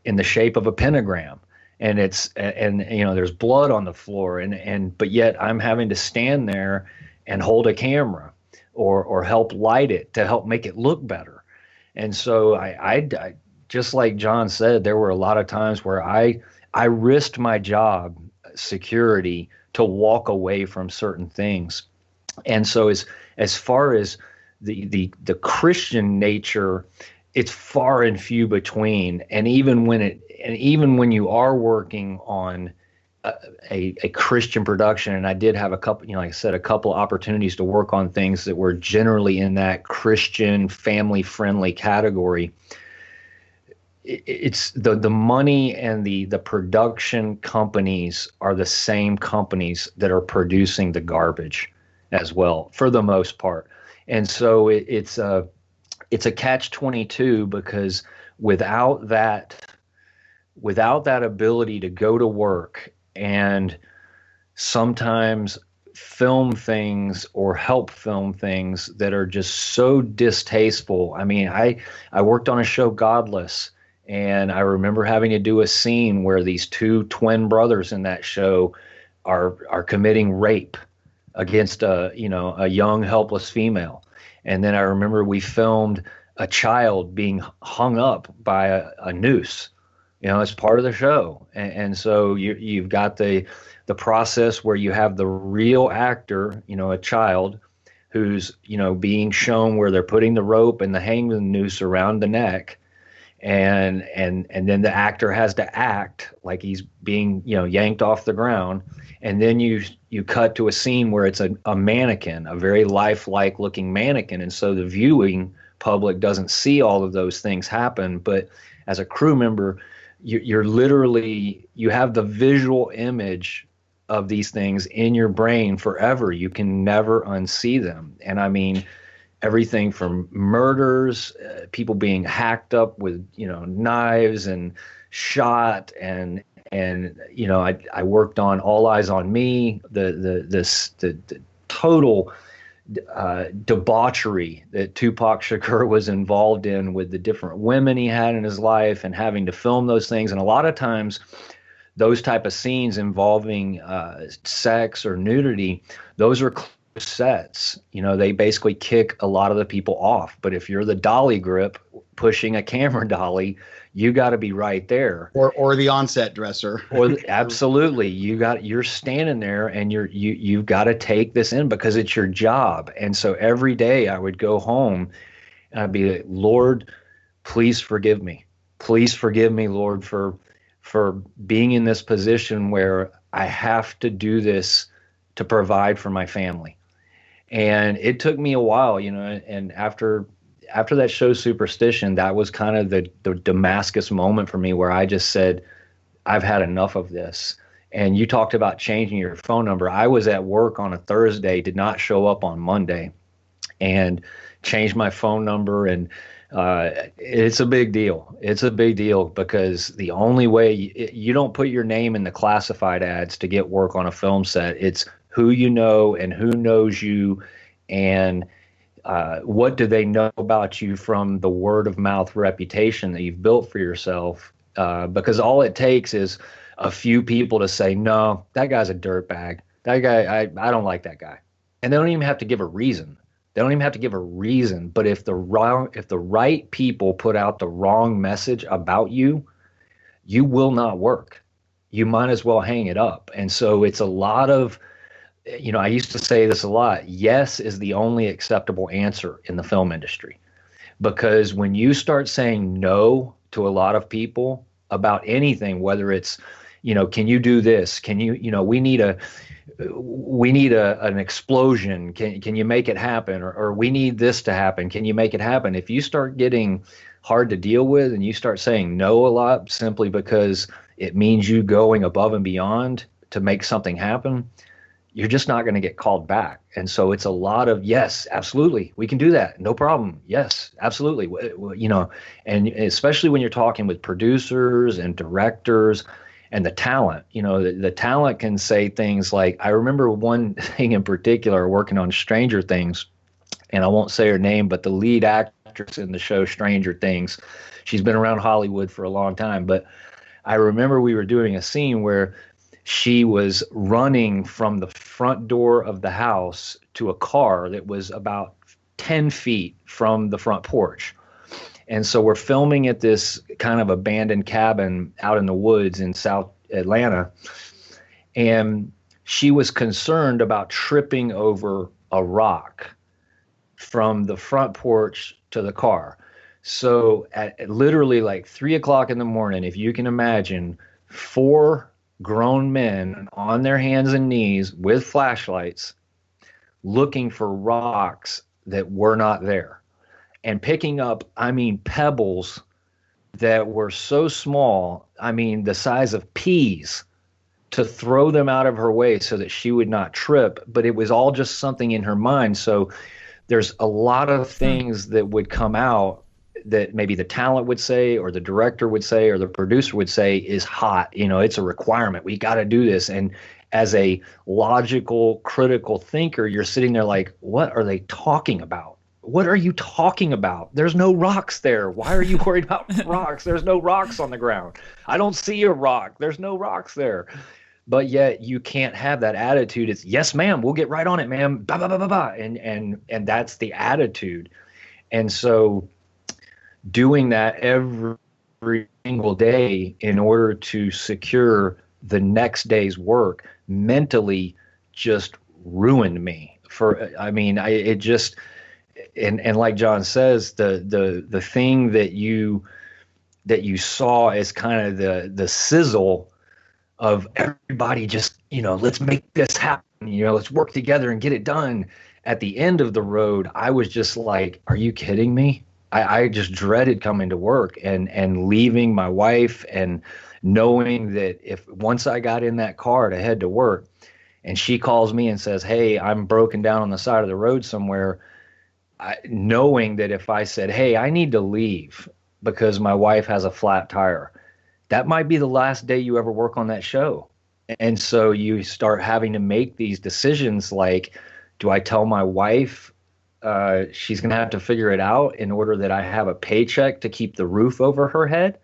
in the shape of a pentagram, and there's blood on the floor, but yet I'm having to stand there and hold a camera or help light it to help make it look better. And so I just like John said, there were a lot of times where I risked my job security to walk away from certain things. And so as far as the Christian nature, it's far and few between. And even when you are working on a Christian production, and I did have a couple, like I said, a couple opportunities to work on things that were generally in that Christian family friendly category. It's the money and the production companies are the same companies that are producing the garbage as well, for the most part. And so it's a catch-22, because without that ability to go to work and sometimes film things or help film things that are just so distasteful. I mean, I worked on a show, Godless, and I remember having to do a scene where these 2 twin brothers in that show are committing rape against a young helpless female. And then I remember we filmed a child being hung up by a noose, as part of the show. And so you've got the process where you have the real actor, a child who's, being shown where they're putting the rope and the hanging noose around the neck. And then the actor has to act like he's being, yanked off the ground. And then you cut to a scene where it's a mannequin, a very lifelike looking mannequin. And so the viewing public doesn't see all of those things happen. But as a crew member, you're literally, you have the visual image of these things in your brain forever. You can never unsee them. And I mean, everything from murders, people being hacked up with, knives and shot, and I worked on All Eyes on Me, the total debauchery that Tupac Shakur was involved in with the different women he had in his life, and having to film those things. And a lot of times those type of scenes involving sex or nudity, those are sets. They basically kick a lot of the people off. But if you're the dolly grip pushing a camera dolly, you got to be right there, or the onset dresser. Absolutely, you're standing there, and you've got to take this in because it's your job. And so every day I would go home and I'd be like, Lord, please forgive me, Lord, for being in this position where I have to do this to provide for my family. And it took me a while, you know, and after that show Superstition, that was kind of the Damascus moment for me, where I just said, I've had enough of this. And you talked about changing your phone number. I was at work on a Thursday, did not show up on Monday, and changed my phone number. And it's a big deal. It's a big deal, because the only way you don't put your name in the classified ads to get work on a film set. It's who you know and who knows you, and what do they know about you from the word of mouth reputation that you've built for yourself. Because all it takes is a few people to say, no, that guy's a dirtbag. That guy, I don't like that guy. And they don't even have to give a reason. They don't even have to give a reason. But if the right people put out the wrong message about you, you will not work. You might as well hang it up. And so it's a lot of, you know, I used to say this a lot. Yes is the only acceptable answer in the film industry. Because when you start saying no to a lot of people about anything, whether it's, you know, can you do this? Can you, you know, we need an explosion. Can you make it happen? Or we need this to happen. Can you make it happen? If you start getting hard to deal with and you start saying no a lot simply because it means you going above and beyond to make something happen, you're just not going to get called back. And so it's a lot of, yes, absolutely, we can do that. No problem. Yes, absolutely. You know, and especially when you're talking with producers and directors and the talent, you know, the talent can say things like, I remember one thing in particular working on Stranger Things, and I won't say her name, but the lead actress in the show Stranger Things, she's been around Hollywood for a long time. But I remember we were doing a scene where she was running from the front door of the house to a car that was about 10 feet from the front porch. And so we're filming at this kind of abandoned cabin out in the woods in South Atlanta. And she was concerned about tripping over a rock from the front porch to the car. So at literally like 3 o'clock in the morning, if you can imagine, 4 grown men on their hands and knees with flashlights looking for rocks that were not there, and picking up, I mean, pebbles that were so small, I mean, the size of peas, to throw them out of her way so that she would not trip. But it was all just something in her mind. So there's a lot of things that would come out that maybe the talent would say, or the director would say, or the producer would say is hot. You know, it's a requirement. We got to do this. And as a logical, critical thinker, you're sitting there like, what are they talking about? What are you talking about? There's no rocks there. Why are you worried about rocks? There's no rocks on the ground. I don't see a rock. There's no rocks there. But yet you can't have that attitude. It's, yes, ma'am, we'll get right on it, ma'am. Bah, bah, bah, bah, bah. And that's the attitude. And so doing that every single day in order to secure the next day's work mentally just ruined me. It just, and like John says, the thing that you saw as kind of the sizzle of everybody just, you know, let's make this happen, you know, let's work together and get it done. At the end of the road, I was just like, are you kidding me? I just dreaded coming to work and leaving my wife, and knowing that if once I got in that car to head to work and she calls me and says, hey, I'm broken down on the side of the road somewhere, knowing that if I said, hey, I need to leave because my wife has a flat tire, that might be the last day you ever work on that show. And so you start having to make these decisions like, do I tell my wife she's going to have to figure it out in order that I have a paycheck to keep the roof over her head?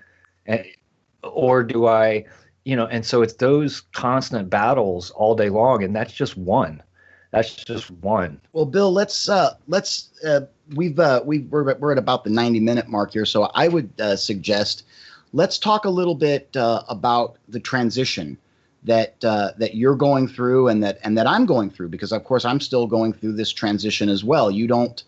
Or do I, you know, and so it's those constant battles all day long. And that's just one. That's just one. Well, Bill, we're at about the 90-minute mark here. So I would suggest let's talk a little bit about the transition that you're going through and that I'm going through, because of course I'm still going through this transition as well. You don't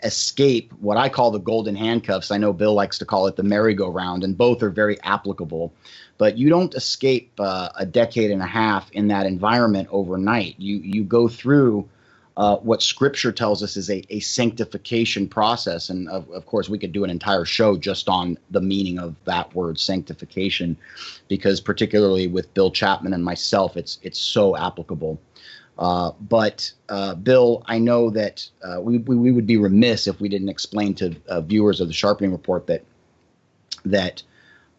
escape what I call the golden handcuffs. I know Bill likes to call it the merry-go-round, and both are very applicable. But you don't escape a decade and a half in that environment overnight. You go through what Scripture tells us is a sanctification process. And of course, we could do an entire show just on the meaning of that word sanctification, because particularly with Bill Chapman and myself, it's so applicable. But Bill, I know that we would be remiss if we didn't explain to viewers of the Sharpening Report that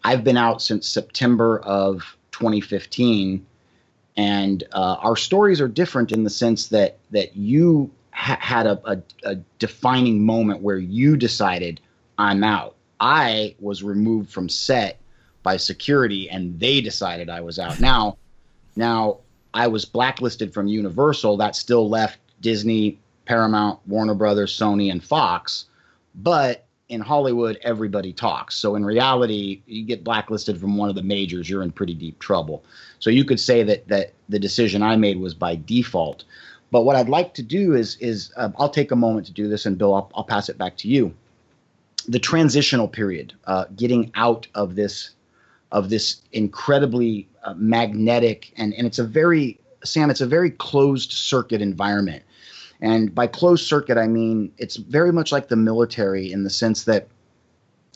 I've been out since September of 2015, and our stories are different in the sense that you had a defining moment where you decided, I'm out. I was removed from set by security, and they decided I was out. Now, I was blacklisted from Universal. That still left Disney, Paramount, Warner Brothers, Sony, and Fox. But in Hollywood, everybody talks. So in reality, you get blacklisted from one of the majors, you're in pretty deep trouble. So you could say that the decision I made was by default. But what I'd like to do is I'll take a moment to do this, and Bill, I'll pass it back to you. The transitional period, getting out of this incredibly magnetic, and it's a very, Sam, it's a very closed circuit environment. And by closed circuit, I mean it's very much like the military in the sense that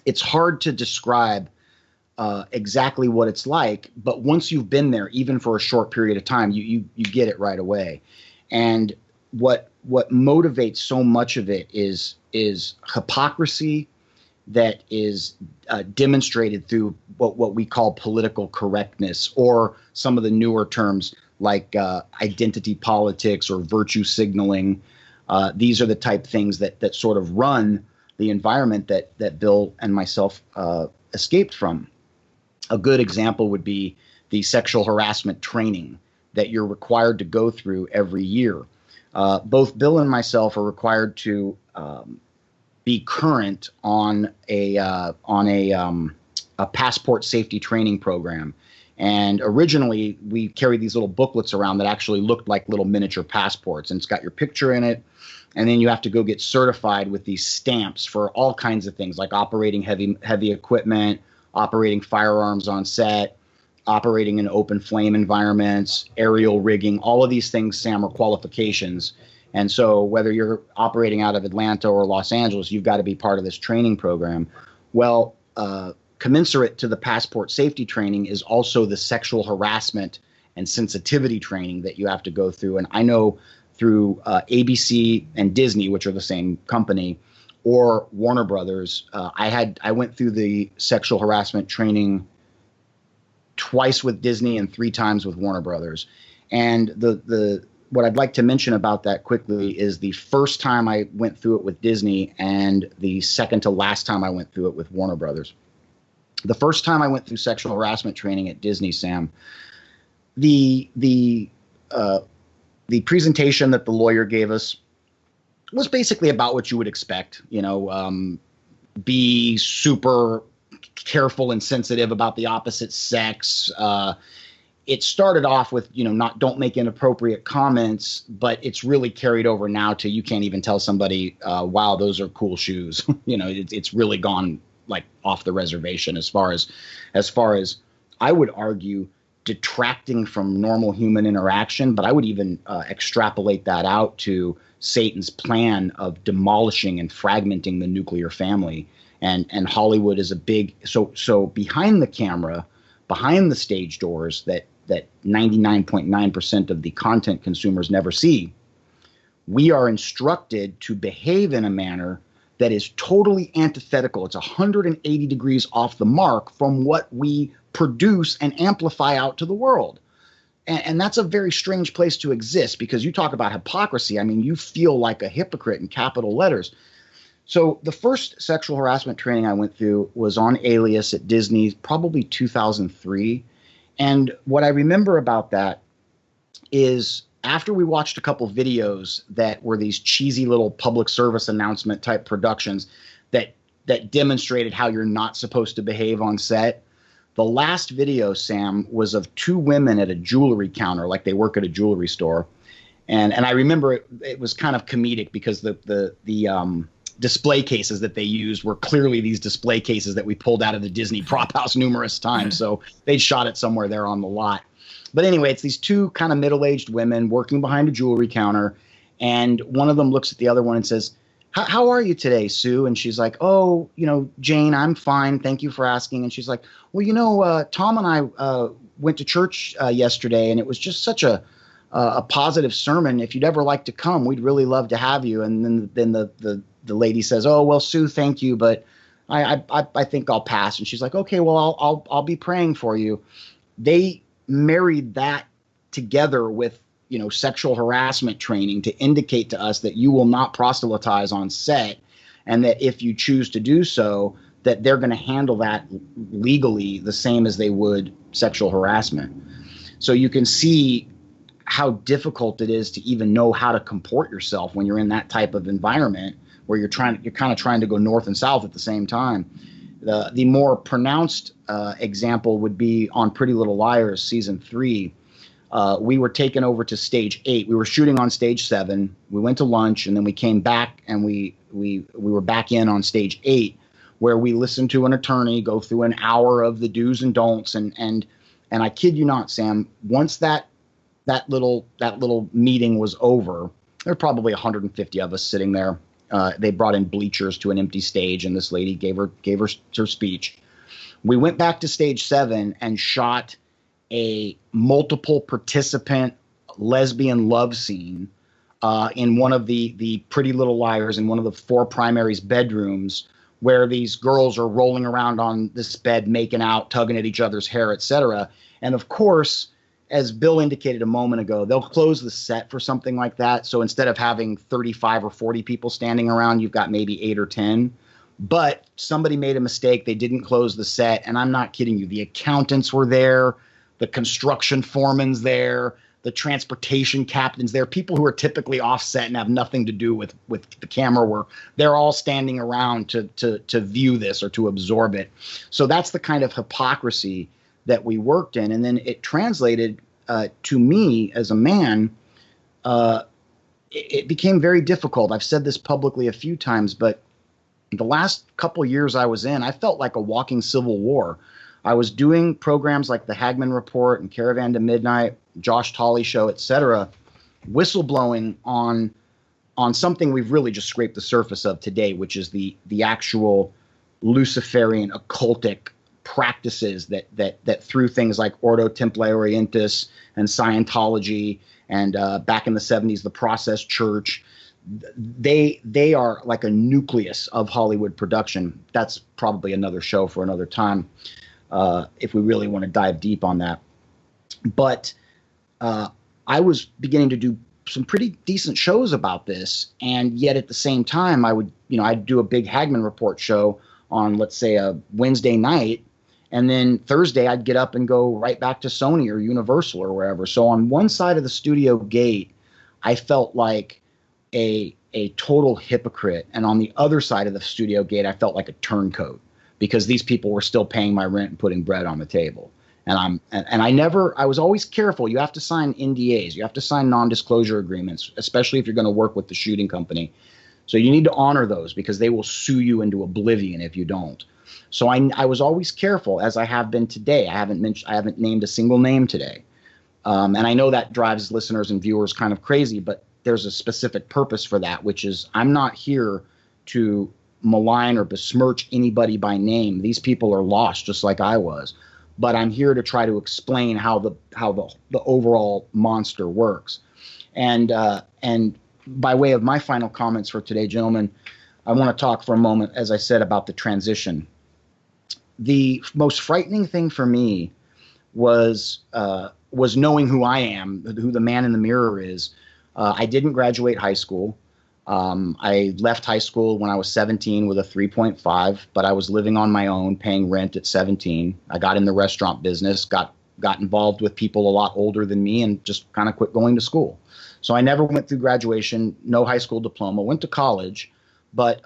it's hard to describe exactly what it's like, but once you've been there, even for a short period of time, you get it right away. And what motivates so much of it is hypocrisy that is demonstrated through what we call political correctness, or some of the newer terms like identity politics or virtue signaling. These are the type things that sort of run the environment that Bill and myself escaped from. A good example would be the sexual harassment training that you're required to go through every year. Both Bill and myself are required to be current on a passport safety training program. And originally, we carried these little booklets around that actually looked like little miniature passports, and it's got your picture in it. And then you have to go get certified with these stamps for all kinds of things, like operating heavy equipment, operating firearms on set, operating in open flame environments, aerial rigging. All of these things, Sam, are qualifications. And so whether you're operating out of Atlanta or Los Angeles, you've got to be part of this training program. Well, commensurate to the passport safety training is also the sexual harassment and sensitivity training that you have to go through. And I know through ABC and Disney, which are the same company, or Warner Brothers, I went through the sexual harassment training twice with Disney and 3 times with Warner Brothers. And what I'd like to mention about that quickly is the first time I went through it with Disney and the second to last time I went through it with Warner Brothers. The first time I went through sexual harassment training at Disney, Sam, the presentation that the lawyer gave us was basically about what you would expect. Be super careful and sensitive about the opposite sex. It started off with, don't make inappropriate comments, but it's really carried over now to you can't even tell somebody, wow, those are cool shoes. It's really gone like off the reservation as far as I would argue detracting from normal human interaction, but I would even extrapolate that out to Satan's plan of demolishing and fragmenting the nuclear family. And Hollywood is a big, so behind the camera, behind the stage doors that 99.9% of the content consumers never see, we are instructed to behave in a manner that is totally antithetical. It's 180 degrees off the mark from what we produce and amplify out to the world. And that's a very strange place to exist, because you talk about hypocrisy. I mean, you feel like a hypocrite in capital letters. So the first sexual harassment training I went through was on Alias at Disney, probably 2003. And what I remember about that is after we watched a couple videos that were these cheesy little public service announcement type productions that demonstrated how you're not supposed to behave on set, the last video, Sam, was of 2 women at a jewelry counter, like they work at a jewelry store. And I remember it was kind of comedic because the display cases that they used were clearly these display cases that we pulled out of the Disney prop house numerous times. So they'd shot it somewhere there on the lot. But anyway, it's these two kind of middle-aged women working behind a jewelry counter. And one of them looks at the other one and says, how are you today, Sue? And she's like, oh, Jane, I'm fine. Thank you for asking. And she's like, well, Tom and I went to church yesterday, and it was just such a positive sermon. If you'd ever like to come, we'd really love to have you. And then the lady says, oh, well, Sue, thank you, but I think I'll pass. And she's like, okay, well, I'll be praying for you. They married that together with sexual harassment training to indicate to us that you will not proselytize on set, and that if you choose to do so, that they're going to handle that legally the same as they would sexual harassment. So you can see how difficult it is to even know how to comport yourself when you're in that type of environment where you're kind of trying to go north and south at the same time. The more pronounced example would be on Pretty Little Liars season 3. We were taken over to stage 8. We were shooting on stage 7. We went to lunch, and then we came back, and we were back in on stage 8, where we listened to an attorney go through an hour of the do's and don'ts. And I kid you not, Sam, once that little meeting was over, there were probably 150 of us sitting there. They brought in bleachers to an empty stage, and this lady gave her speech. We went back to stage 7 and shot a multiple participant lesbian love scene in one of the Pretty Little Liars, in one of the 4 primaries' bedrooms, where these girls are rolling around on this bed, making out, tugging at each other's hair, etc. And of course, as Bill indicated a moment ago, they'll close the set for something like that. So instead of having 35 or 40 people standing around, you've got maybe 8 or 10. But somebody made a mistake. They didn't close the set. And I'm not kidding you. The accountants were there. The construction foreman's there. The transportation captain's there. People who are typically offset and have nothing to do with the camera work. They're all standing around to view this or to absorb it. So that's the kind of hypocrisy that we worked in. And then it translated to me as a man. It became very difficult. I've said this publicly a few times, but the last couple years I was in, I felt like a walking civil war. I was doing programs like the Hagman Report and Caravan to Midnight, Josh Tolley Show, etc., whistleblowing on something we've really just scraped the surface of today, which is the actual Luciferian occultic practices that through things like Ordo Templi Orientis and Scientology and back in the 70s, the Process Church, they are like a nucleus of Hollywood production. That's probably another show for another time. If we really want to dive deep on that. But I was beginning to do some pretty decent shows about this. And yet at the same time, I'd do a big Hagman Report show on, let's say, a Wednesday night. And then Thursday, I'd get up and go right back to Sony or Universal or wherever. So on one side of the studio gate, I felt like a total hypocrite. And on the other side of the studio gate, I felt like a turncoat, because these people were still paying my rent and putting bread on the table. And I was always careful. You have to sign NDAs. You have to sign non-disclosure agreements, especially if you're going to work with the shooting company. So you need to honor those, because they will sue you into oblivion if you don't. So I was always careful, as I have been today. I haven't named a single name today. And I know that drives listeners and viewers kind of crazy, but there's a specific purpose for that, which is I'm not here to malign or besmirch anybody by name. These people are lost just like I was, but I'm here to try to explain how the overall monster works. And by way of my final comments for today, gentlemen, I want to talk for a moment, as I said, about the transition. The most frightening thing for me was knowing who I am, who the man in the mirror is. I didn't graduate high school. I left high school when I was 17 with a 3.5, but I was living on my own, paying rent at 17. I got in the restaurant business, got involved with people a lot older than me, and just kind of quit going to school. So I never went through graduation, no high school diploma, went to college, but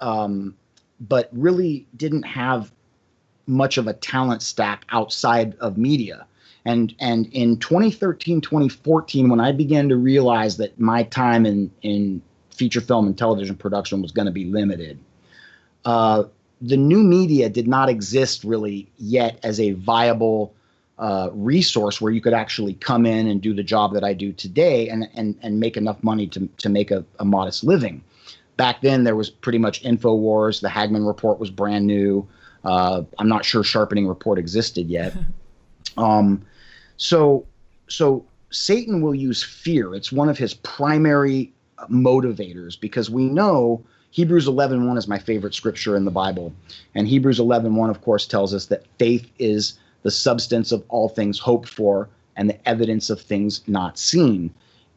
really didn't have much of a talent stack outside of media. And in 2013, 2014, when I began to realize that my time in feature film and television production was going to be limited, the new media did not exist really yet as a viable resource where you could actually come in and do the job that I do today and make enough money to make a modest living. Back then, there was pretty much InfoWars. The Hagman Report was brand new. I'm not sure Sharpening Report existed yet. So Satan will use fear. It's one of his primary motivators, because we know Hebrews 11:1 is my favorite scripture in the Bible. And Hebrews 11:1, of course, tells us that faith is the substance of all things hoped for and the evidence of things not seen.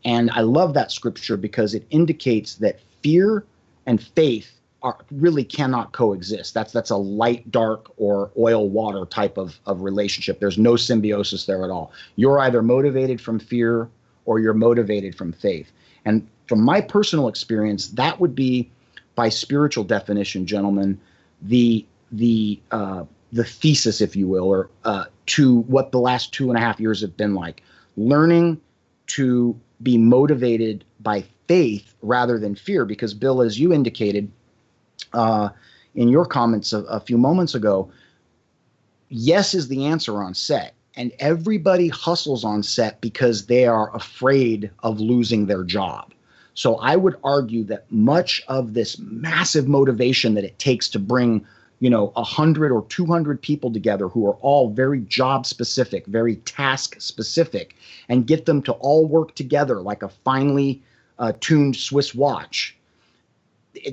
And I love that scripture because it indicates that fear and faith really cannot coexist. That's a light, dark, or oil, water type of relationship. There's no symbiosis there at all. You're either motivated from fear or you're motivated from faith. And from my personal experience, that would be, by spiritual definition, gentlemen, the thesis, if you will, or to what the last 2.5 years have been like. Learning to be motivated by faith rather than fear, because Bill, as you indicated in your comments a few moments ago, yes is the answer on set. And everybody hustles on set because they are afraid of losing their job. So I would argue that much of this massive motivation that it takes to bring, 100 or 200 people together who are all very job specific, very task specific, and get them to all work together like a finely tuned Swiss watch.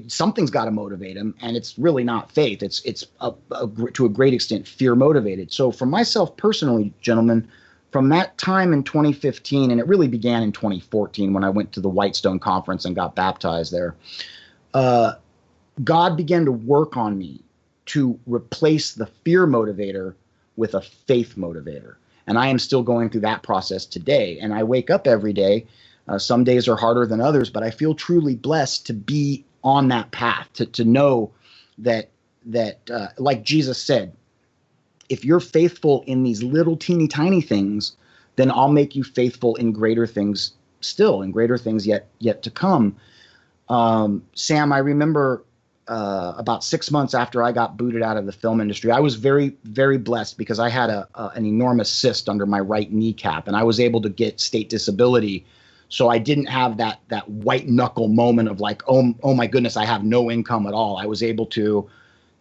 Something's got to motivate them, and it's really not faith. It's to a great extent fear motivated. So for myself personally, gentlemen, from that time in 2015, and it really began in 2014 when I went to the Whitestone Conference and got baptized there, God began to work on me to replace the fear motivator with a faith motivator. And I am still going through that process today. And I wake up every day. Some days are harder than others, but I feel truly blessed to be on that path, to know that like Jesus said, if you're faithful in these little teeny tiny things, then I'll make you faithful in greater things still, and greater things yet to come. Sam, I remember about 6 months after I got booted out of the film industry, I was very, very blessed because I had an enormous cyst under my right kneecap, and I was able to get state disability. So I didn't have that white knuckle moment of like, oh my goodness, I have no income at all. I was able to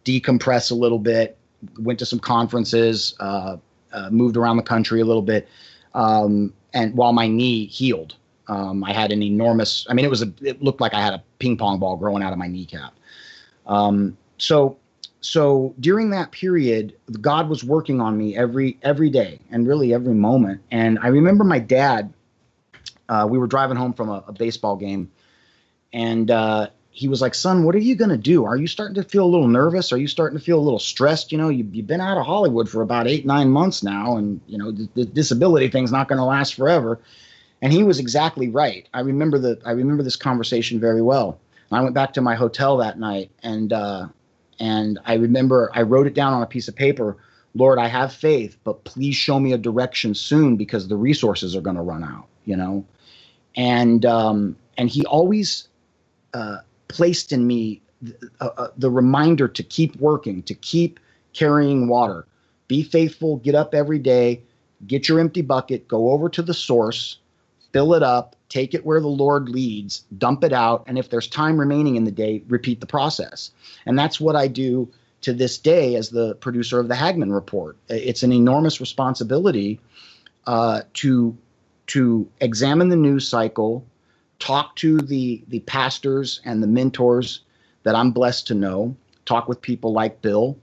decompress a little bit, went to some conferences, moved around the country a little bit, and while my knee healed, I had an enormous. I mean, it looked like I had a ping pong ball growing out of my kneecap. So during that period, God was working on me every day and really every moment. And I remember my dad. We were driving home from a baseball game, and he was like, "Son, what are you going to do? Are you starting to feel a little nervous? Are you starting to feel a little stressed? You've been out of Hollywood for about 8-9 months now, and the disability thing's not going to last forever." And he was exactly right. I remember this conversation very well. I went back to my hotel that night, and I remember I wrote it down on a piece of paper. Lord, I have faith, but please show me a direction soon because the resources are going to run out. And he always placed in me the reminder to keep working, to keep carrying water, be faithful, get up every day, get your empty bucket, go over to the source, fill it up, take it where the Lord leads, dump it out, and if there's time remaining in the day, repeat the process. And that's what I do to this day as the producer of the Hagman Report. It's an enormous responsibility to examine the news cycle, talk to the pastors and the mentors that I'm blessed to know, talk with people like Bill,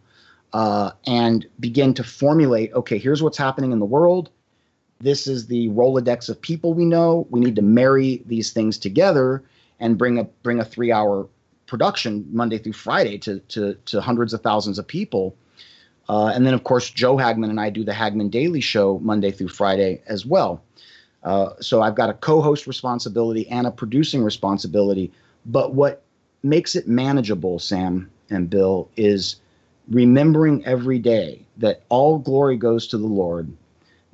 and begin to formulate, okay, here's what's happening in the world. This is the Rolodex of people we know. We need to marry these things together and bring a 3-hour production Monday through Friday to hundreds of thousands of people. And then, of course, Joe Hagman and I do the Hagman Daily Show Monday through Friday as well. So I've got a co-host responsibility and a producing responsibility. But what makes it manageable, Sam and Bill, is remembering every day that all glory goes to the Lord,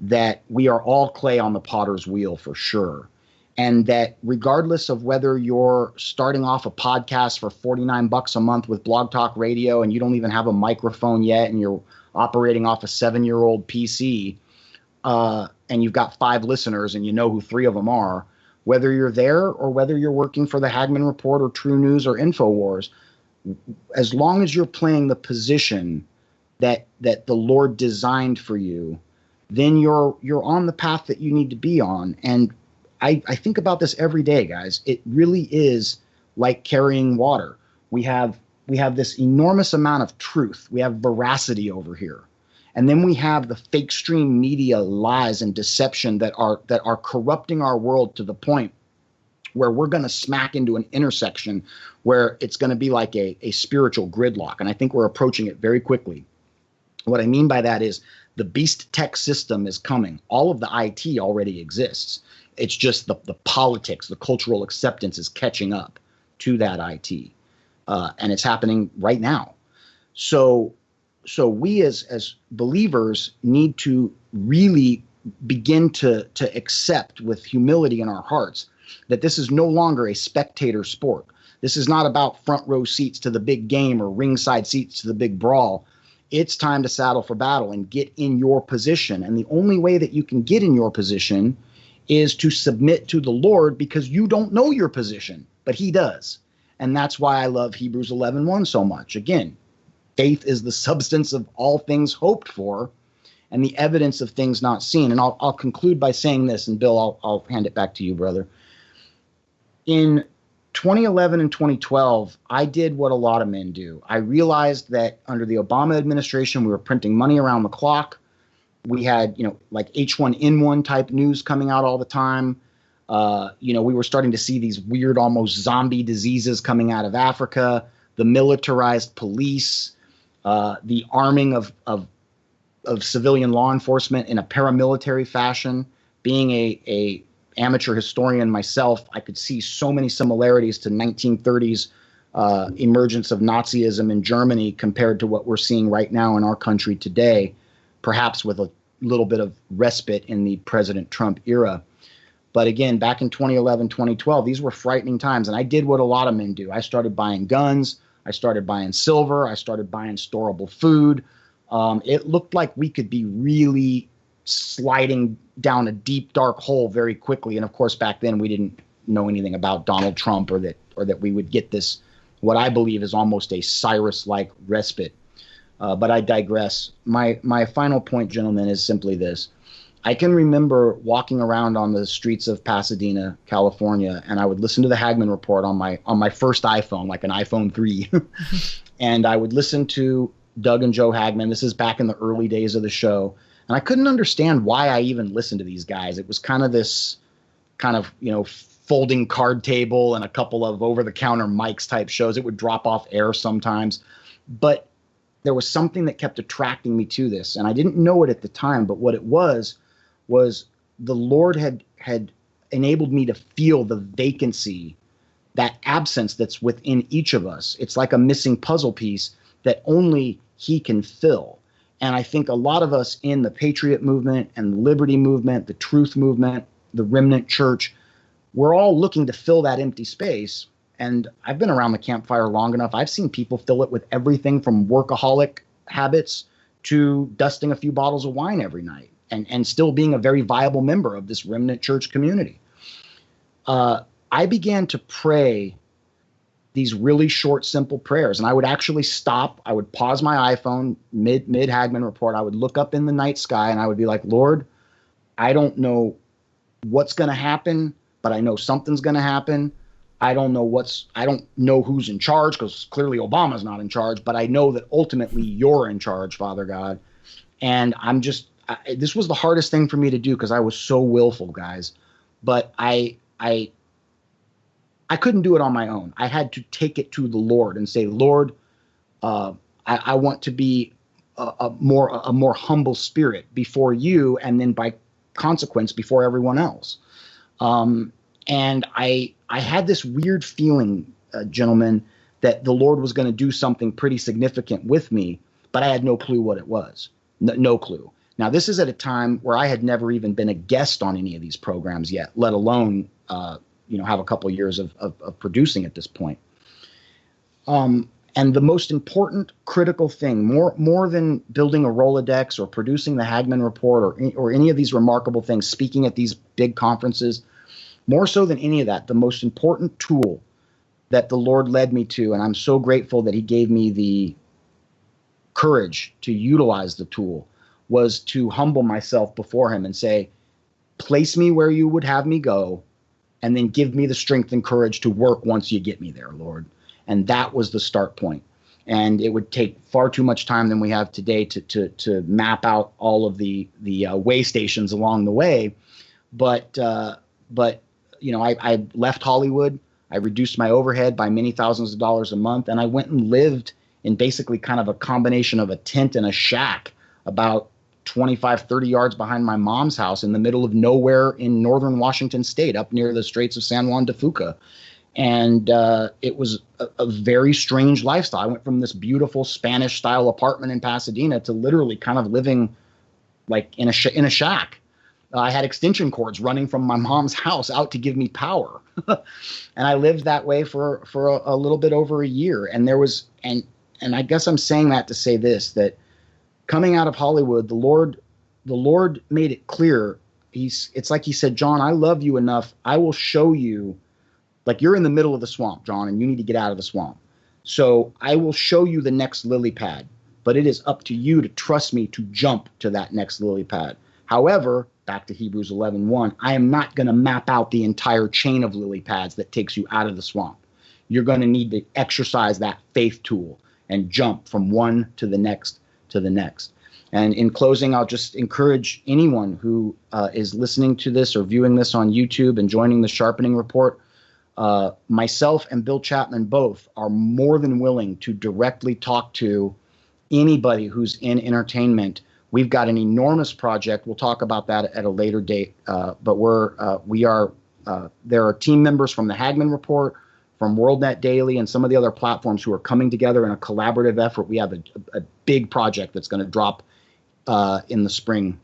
that we are all clay on the potter's wheel for sure, And that regardless of whether you're starting off a podcast for $49 a month with Blog Talk Radio and you don't even have a microphone yet and you're operating off a 7-year-old PC and you've got 5 listeners and you know who 3 of them are, whether you're there or whether you're working for the Hagman Report or True News or InfoWars, as long as you're playing the position that the Lord designed for you, then you're on the path that you need to be on. And I think about this every day, guys. It really is like carrying water. We have this enormous amount of truth. We have veracity over here. And then we have the fake stream media lies and deception that are corrupting our world to the point where we're going to smack into an intersection where it's going to be like a spiritual gridlock. And I think we're approaching it very quickly. What I mean by that is the beast tech system is coming. All of the IT already exists. It's just the politics, the cultural acceptance is catching up to that IT. And it's happening right now. So we as believers need to really begin to accept with humility in our hearts that this is no longer a spectator sport. This is not about front row seats to the big game or ringside seats to the big brawl. It's time to saddle for battle and get in your position. And the only way that you can get in your position is to submit to the Lord, because you don't know your position, but he does. And that's why I love Hebrews 11:1 so much. Again, faith is the substance of all things hoped for and the evidence of things not seen. And I'll conclude by saying this, and Bill, I'll hand it back to you, brother. In 2011 and 2012, I did what a lot of men do. I realized that under the Obama administration, we were printing money around the clock. We had, like H1N1 type news coming out all the time. We were starting to see these weird, almost zombie diseases coming out of Africa, the militarized police, the arming of civilian law enforcement in a paramilitary fashion. Being a amateur historian myself, I could see so many similarities to 1930s emergence of Nazism in Germany compared to what we're seeing right now in our country today, perhaps with a little bit of respite in the President Trump era. But again, back in 2011, 2012, these were frightening times. And I did what a lot of men do. I started buying guns. I started buying silver. I started buying storable food. It looked like we could be really sliding down a deep, dark hole very quickly. And of course, back then we didn't know anything about Donald Trump or that we would get this, what I believe is almost a Cyrus-like respite. But I digress. My final point, gentlemen, is simply this. I can remember walking around on the streets of Pasadena, California, and I would listen to the Hagman Report on my first iPhone, like an iPhone 3. And I would listen to Doug and Joe Hagman. This is back in the early days of the show. And I couldn't understand why I even listened to these guys. It was kind of this folding card table and a couple of over-the-counter mics type shows. It would drop off air sometimes. But there was something that kept attracting me to this. And I didn't know it at the time, but what it was the Lord had enabled me to feel the vacancy, that absence that's within each of us. It's like a missing puzzle piece that only he can fill. And I think a lot of us in the Patriot movement and the Liberty movement, the Truth movement, the Remnant Church, we're all looking to fill that empty space. And I've been around the campfire long enough. I've seen people fill it with everything from workaholic habits to dusting a few bottles of wine every night and still being a very viable member of this Remnant Church community. I began to pray these really short, simple prayers. And I would actually stop. I would pause my iPhone mid Hagman Report. I would look up in the night sky and I would be like, Lord, I don't know what's going to happen, but I know something's going to happen. I don't know who's in charge, because clearly Obama's not in charge, but I know that ultimately you're in charge, Father God. And this was the hardest thing for me to do because I was so willful, guys. But I couldn't do it on my own. I had to take it to the Lord and say, Lord, I want to be a more humble spirit before you, and then by consequence before everyone else. And I had this weird feeling, gentlemen, that the Lord was going to do something pretty significant with me, but I had no clue what it was. No clue. Now, this is at a time where I had never even been a guest on any of these programs yet, let alone have a couple years of producing at this point. And the most important critical thing, more than building a Rolodex or producing the Hagman Report or any of these remarkable things, speaking at these big conferences, more so than any of that, the most important tool that the Lord led me to, and I'm so grateful that he gave me the courage to utilize the tool, was to humble myself before him and say, place me where you would have me go, and then give me the strength and courage to work once you get me there, Lord. And that was the start point. And it would take far too much time than we have today to map out all of the way stations along the way. But I left Hollywood. I reduced my overhead by many thousands of dollars a month, and I went and lived in basically kind of a combination of a tent and a shack about 25, 30 yards behind my mom's house in the middle of nowhere in northern Washington state, up near the Straits of San Juan de Fuca. And it was a very strange lifestyle. I went from this beautiful Spanish-style apartment in Pasadena to literally kind of living like in a shack. I had extension cords running from my mom's house out to give me power. And I lived that way for a little bit over a year. And there was, and I guess I'm saying that to say this, that coming out of Hollywood, the Lord made it clear. It's like he said, John, I love you enough. I will show you, like you're in the middle of the swamp, John, and you need to get out of the swamp. So I will show you the next lily pad, but it is up to you to trust me to jump to that next lily pad. However, back to Hebrews 11:1, I am not going to map out the entire chain of lily pads that takes you out of the swamp. You're going to need to exercise that faith tool and jump from one to the next to the next. And in closing, I'll just encourage anyone who is listening to this or viewing this on YouTube and joining the Sharpening Report. Myself and Bill Chapman both are more than willing to directly talk to anybody who's in entertainment. We've got an enormous project. We'll talk about that at a later date. But there are team members from the Hagman Report, from WorldNet Daily, and some of the other platforms who are coming together in a collaborative effort. We have a big project that's going to drop in the spring,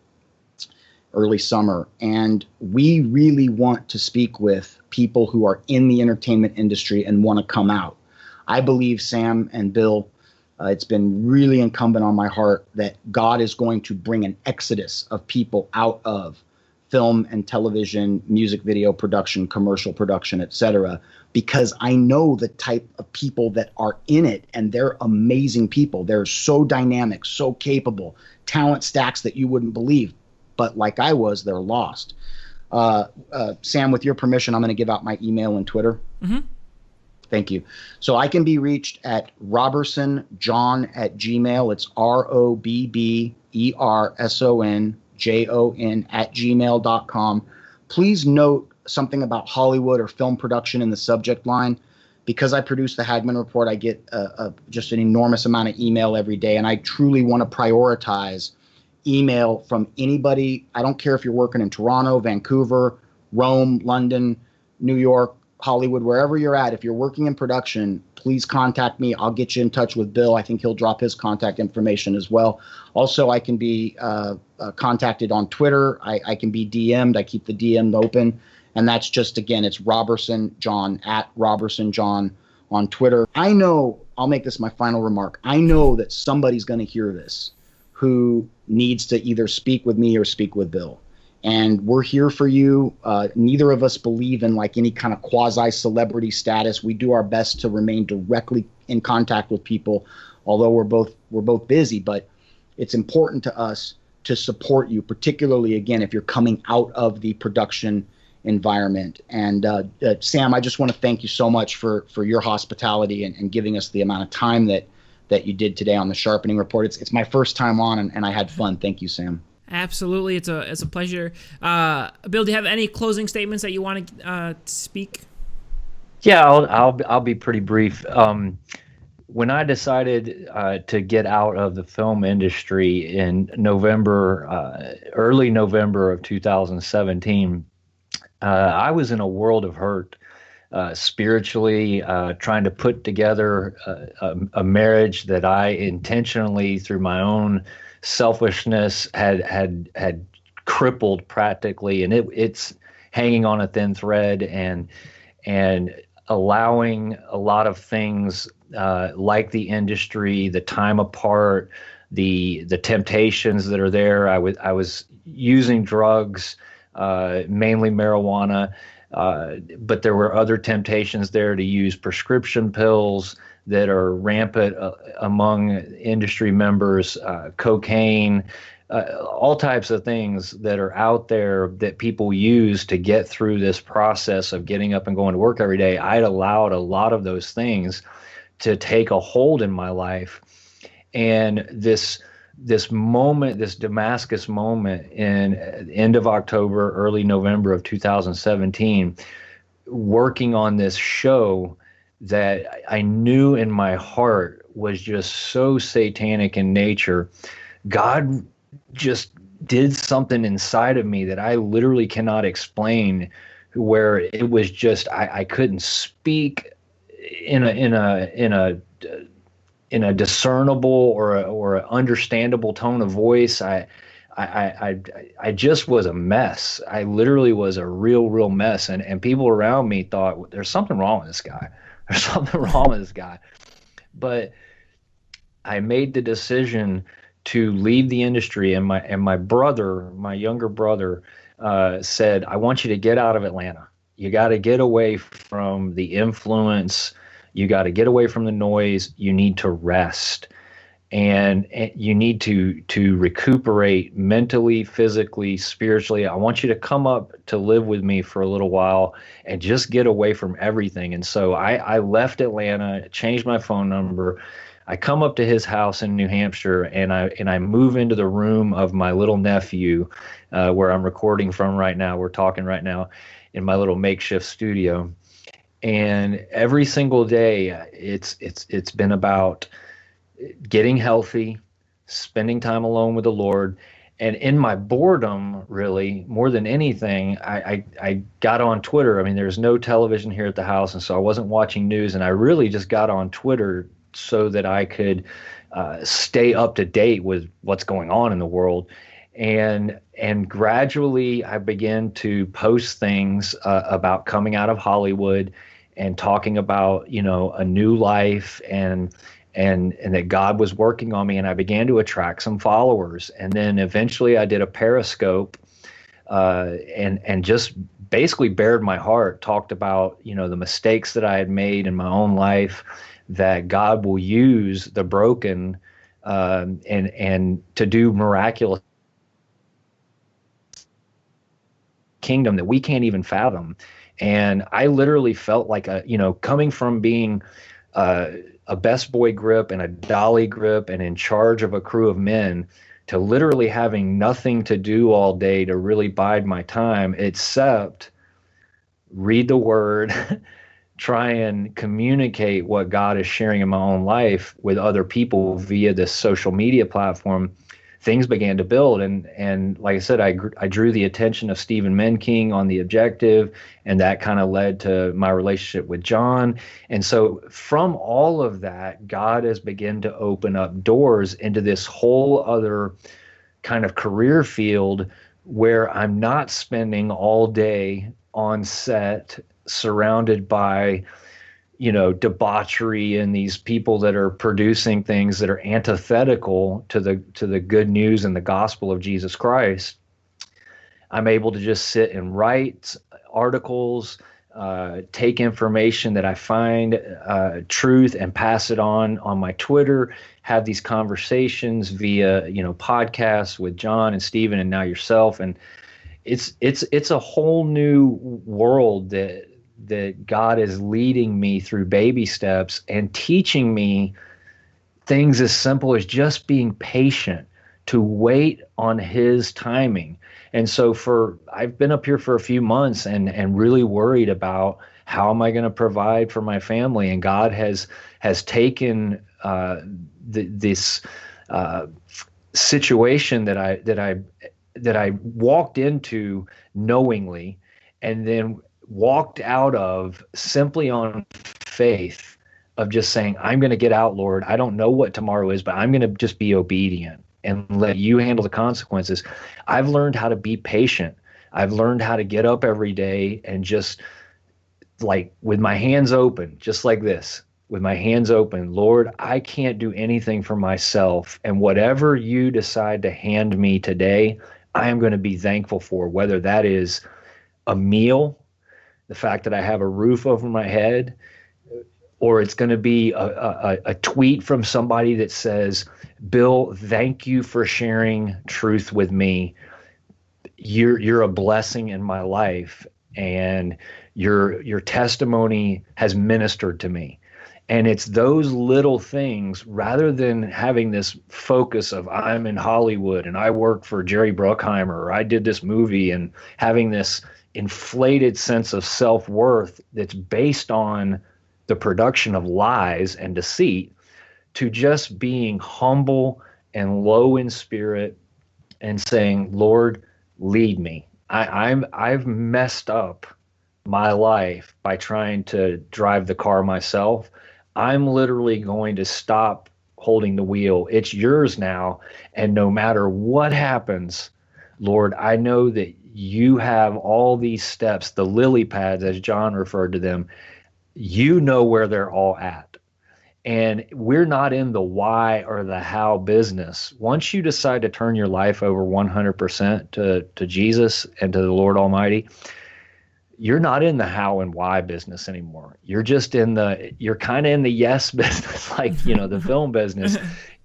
early summer. And we really want to speak with people who are in the entertainment industry and want to come out. I believe, Sam and Bill, it's been really incumbent on my heart that God is going to bring an exodus of people out of film and television, music video production, commercial production, etc., because I know the type of people that are in it, and they're amazing people. They're so dynamic, so capable, talent stacks that you wouldn't believe. But like I was, they're lost. Sam, with your permission, I'm going to give out my email and Twitter. Mm-hmm. Thank you. So I can be reached at robertsonjon@gmail. It's ROBBERSONJON@gmail.com. Please note something about Hollywood or film production in the subject line. Because I produce the Hagman Report, I get just an enormous amount of email every day, and I truly want to prioritize email from anybody. I don't care if you're working in Toronto, Vancouver, Rome, London, New York, Hollywood, wherever you're at. If you're working in production, please contact me. I'll get you in touch with Bill. I think he'll drop his contact information as well. Also, I can be contacted on Twitter. I can be DM'd. I keep the DM open. And that's just, again, it's Roberson John, at Roberson John on Twitter. I know, I'll make this my final remark. I know that somebody's going to hear this who needs to either speak with me or speak with Bill. And we're here for you. Neither of us believe in like any kind of quasi-celebrity status. We do our best to remain directly in contact with people, although we're both busy. But it's important to us to support you, particularly, again, if you're coming out of the production environment. And Sam, I just want to thank you so much for your hospitality and giving us the amount of time that you did today on the Sharpening Report. It's my first time on, and I had fun. Thank you, Sam. Absolutely, it's a pleasure. Bill, do you have any closing statements that you want to speak? Yeah, I'll be pretty brief. When I decided to get out of the film industry in early November of 2017, I was in a world of hurt, spiritually, trying to put together a marriage that I intentionally, through my own selfishness, had crippled practically, and it's hanging on a thin thread and allowing a lot of things like the industry, the time apart, the temptations that are there. I was using drugs, mainly marijuana, but there were other temptations there to use prescription pills that are rampant among industry members, cocaine, all types of things that are out there that people use to get through this process of getting up and going to work every day. I'd allowed a lot of those things to take a hold in my life. And this moment, this Damascus moment in end of October, early November of 2017, working on this show that I knew in my heart was just so satanic in nature, God just did something inside of me that I literally cannot explain, where it was just I couldn't speak in a discernible or a understandable tone of voice. I just was a mess. I literally was a real mess, and people around me thought there's something wrong with this guy. There's something wrong with this guy. But I made the decision to leave the industry, and my brother, my younger brother, said, I want you to get out of Atlanta. You got to get away from the influence. You got to get away from the noise. You need to rest, and you need to recuperate mentally, physically, spiritually. I want you to come up to live with me for a little while and just get away from everything. And so I left Atlanta, changed my phone number. I come up to his house in New Hampshire, and I move into the room of my little nephew, where I'm recording from right now. We're talking right now in my little makeshift studio. And every single day, it's been about getting healthy, spending time alone with the Lord. And in my boredom, really, more than anything, I got on Twitter. I mean, there's no television here at the house, and so I wasn't watching news. And I really just got on Twitter so that I could stay up to date with what's going on in the world. And gradually I began to post things about coming out of Hollywood and talking about, a new life and that God was working on me, and I began to attract some followers. And then eventually I did a Periscope and just basically bared my heart, talked about, the mistakes that I had made in my own life, that God will use the broken and to do miraculous kingdom that we can't even fathom. And I literally felt like coming from being a best boy grip and a dolly grip and in charge of a crew of men, to literally having nothing to do all day to really bide my time except read the word, try and communicate what God is sharing in my own life with other people via this social media platform. Things began to build, and like I said, I drew the attention of Stephen Menking on the Objective, and that kind of led to my relationship with Jon. And so from all of that, God has begun to open up doors into this whole other kind of career field where I'm not spending all day on set surrounded by debauchery and these people that are producing things that are antithetical to the good news and the gospel of Jesus Christ. I'm able to just sit and write articles, take information that I find truth, and pass it on my Twitter, have these conversations via podcasts with Jon and Stephen and now yourself. And it's a whole new world that God is leading me through baby steps and teaching me things as simple as just being patient, to wait on his timing. And so I've been up here for a few months and really worried about how am I going to provide for my family. And God has taken this situation that I walked into knowingly, and then walked out of simply on faith of just saying, I'm going to get out, Lord. I don't know what tomorrow is, but I'm going to just be obedient and let you handle the consequences. I've learned how to be patient. I've learned how to get up every day and just like with my hands open, just like this, with my hands open, Lord, I can't do anything for myself. And whatever you decide to hand me today, I am going to be thankful for, whether that is a meal, the fact that I have a roof over my head, or it's going to be a tweet from somebody that says, Bill, thank you for sharing truth with me. You're a blessing in my life, and your testimony has ministered to me. And it's those little things, rather than having this focus of I'm in Hollywood and I work for Jerry Bruckheimer, or I did this movie, and having this inflated sense of self-worth that's based on the production of lies and deceit, to just being humble and low in spirit and saying, Lord, lead me. I've messed up my life by trying to drive the car myself. I'm literally going to stop holding the wheel. It's yours now. And no matter what happens, Lord, I know that you have all these steps, the lily pads, as John referred to them. You know where they're all at. And we're not in the why or the how business. Once you decide to turn your life over 100% to Jesus and to the Lord Almighty, you're not in the how and why business anymore. You're just you're kind of in the yes business, like, the film business.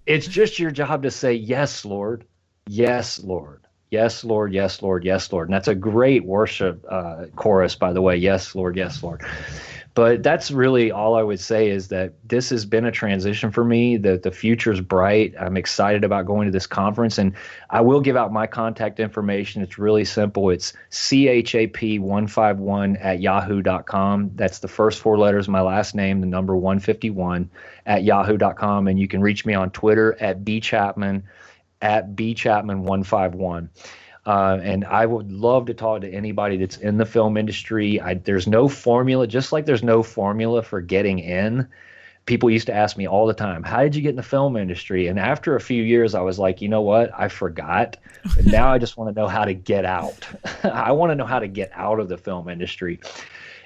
It's just your job to say, yes, Lord, yes, Lord, yes, Lord, yes, Lord, yes, Lord. And that's a great worship chorus, by the way. Yes, Lord, yes, Lord. But that's really all I would say, is that this has been a transition for me. The future's bright. I'm excited about going to this conference, and I will give out my contact information. It's really simple. It's chap151@yahoo.com. That's the first four letters of my last name, the number 151 @yahoo.com. And you can reach me on Twitter @bchapman, @bchapman151. And I would love to talk to anybody that's in the film industry. There's no formula, just like there's no formula for getting in. People used to ask me all the time, how did you get in the film industry? And after a few years, I was like, you know what? I forgot. And now I just want to know how to get out. I want to know how to get out of the film industry.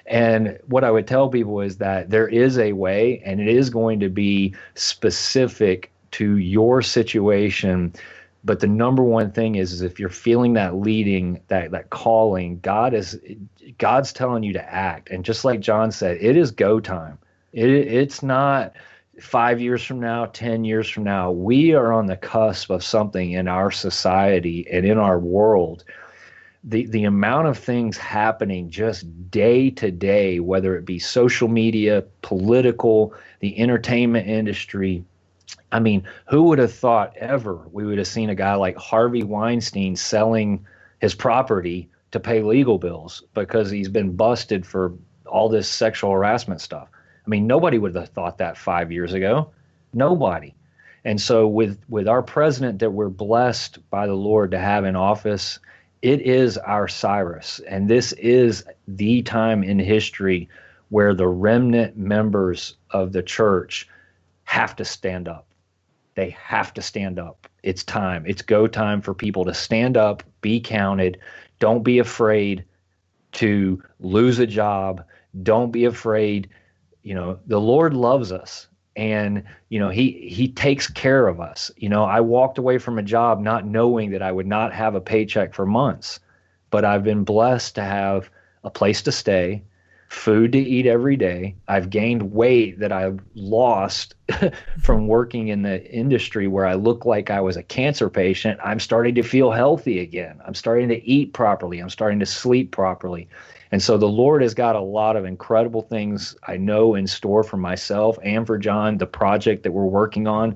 And what I would tell people is that there is a way, and it is going to be specific to your situation. But the number one thing is if you're feeling that leading, that calling, God's telling you to act. And just like John said, it is go time. It's not 5 years from now, 10 years from now. We are on the cusp of something in our society and in our world. The amount of things happening just day to day, whether it be social media, political, the entertainment industry. I mean, who would have thought ever we would have seen a guy like Harvey Weinstein selling his property to pay legal bills because he's been busted for all this sexual harassment stuff? I mean, nobody would have thought that 5 years ago. Nobody. And so with our president that we're blessed by the Lord to have in office, it is our Cyrus. And this is the time in history where the remnant members of the church have to stand up. They have to stand up. It's time. It's go time for people to stand up, be counted. Don't be afraid to lose a job. Don't be afraid. The Lord loves us, and, he takes care of us. I walked away from a job not knowing that I would not have a paycheck for months, but I've been blessed to have a place to stay, food to eat every day. I've gained weight that I've lost from working in the industry where I look like I was a cancer patient. I'm starting to feel healthy again. I'm starting to eat properly. I'm starting to sleep properly. And so the Lord has got a lot of incredible things I know in store for myself and for John, the project that we're working on.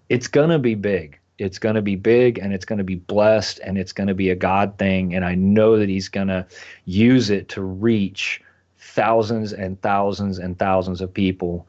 It's going to be big. It's going to be big, and it's going to be blessed, and it's going to be a God thing. And I know that he's going to use it to reach thousands and thousands and thousands of people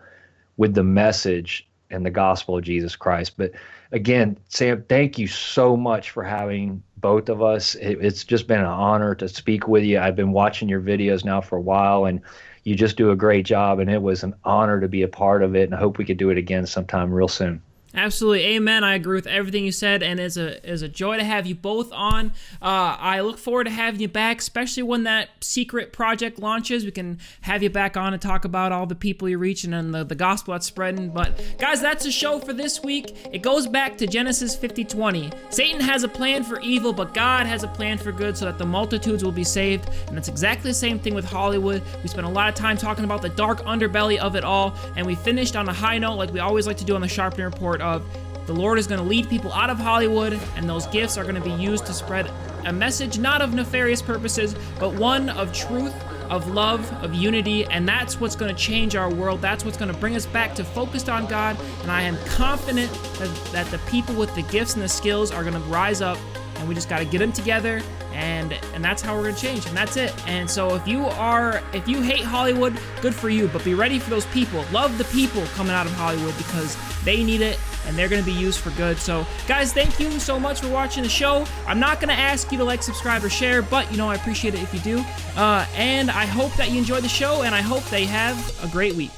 with the message and the gospel of Jesus Christ. But again, Sam, thank you so much for having both of us. It's just been an honor to speak with you. I've been watching your videos now for a while, and you just do a great job, and it was an honor to be a part of it, and I hope we could do it again sometime real soon. Absolutely, amen. I agree with everything you said, and it's a joy to have you both on. I look forward to having you back, especially when that secret project launches. We can have you back on and talk about all the people you're reaching and the gospel that's spreading. But guys, that's the show for this week. It goes back to Genesis 50:20. Satan has a plan for evil, but God has a plan for good, so that the multitudes will be saved. And it's exactly the same thing with Hollywood. We spent a lot of time talking about the dark underbelly of it all, and we finished on a high note, like we always like to do on the Sharpening Report, of the Lord is going to lead people out of Hollywood, and those gifts are going to be used to spread a message not of nefarious purposes, but one of truth, of love, of unity, and that's what's going to change our world. That's what's going to bring us back to focused on God, and I am confident that the people with the gifts and the skills are going to rise up, and we just got to get them together, and that's how we're going to change, and that's it. And so if you hate Hollywood, good for you, but be ready for those people. Love the people coming out of Hollywood, because they need it, and they're going to be used for good. So guys, thank you so much for watching the show. I'm not going to ask you to like, subscribe, or share, but I appreciate it if you do. And I hope that you enjoyed the show, and I hope they have a great week.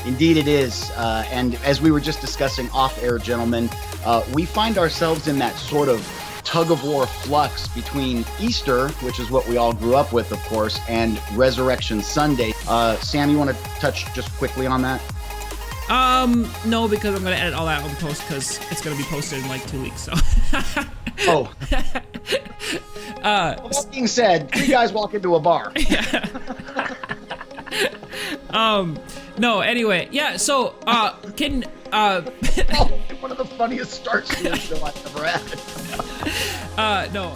Indeed it is. And as we were just discussing off air, gentlemen, we find ourselves in that sort of tug of war flux between Easter, which is what we all grew up with, of course, and Resurrection Sunday. Sam, you want to touch just quickly on that? No, because I'm going to edit all that on the post, because it's going to be posted in like 2 weeks, so. Oh. Well, that being said, 3 guys walk into a bar. No, anyway, yeah, so, one of the funniest starts to the show I've ever had. No.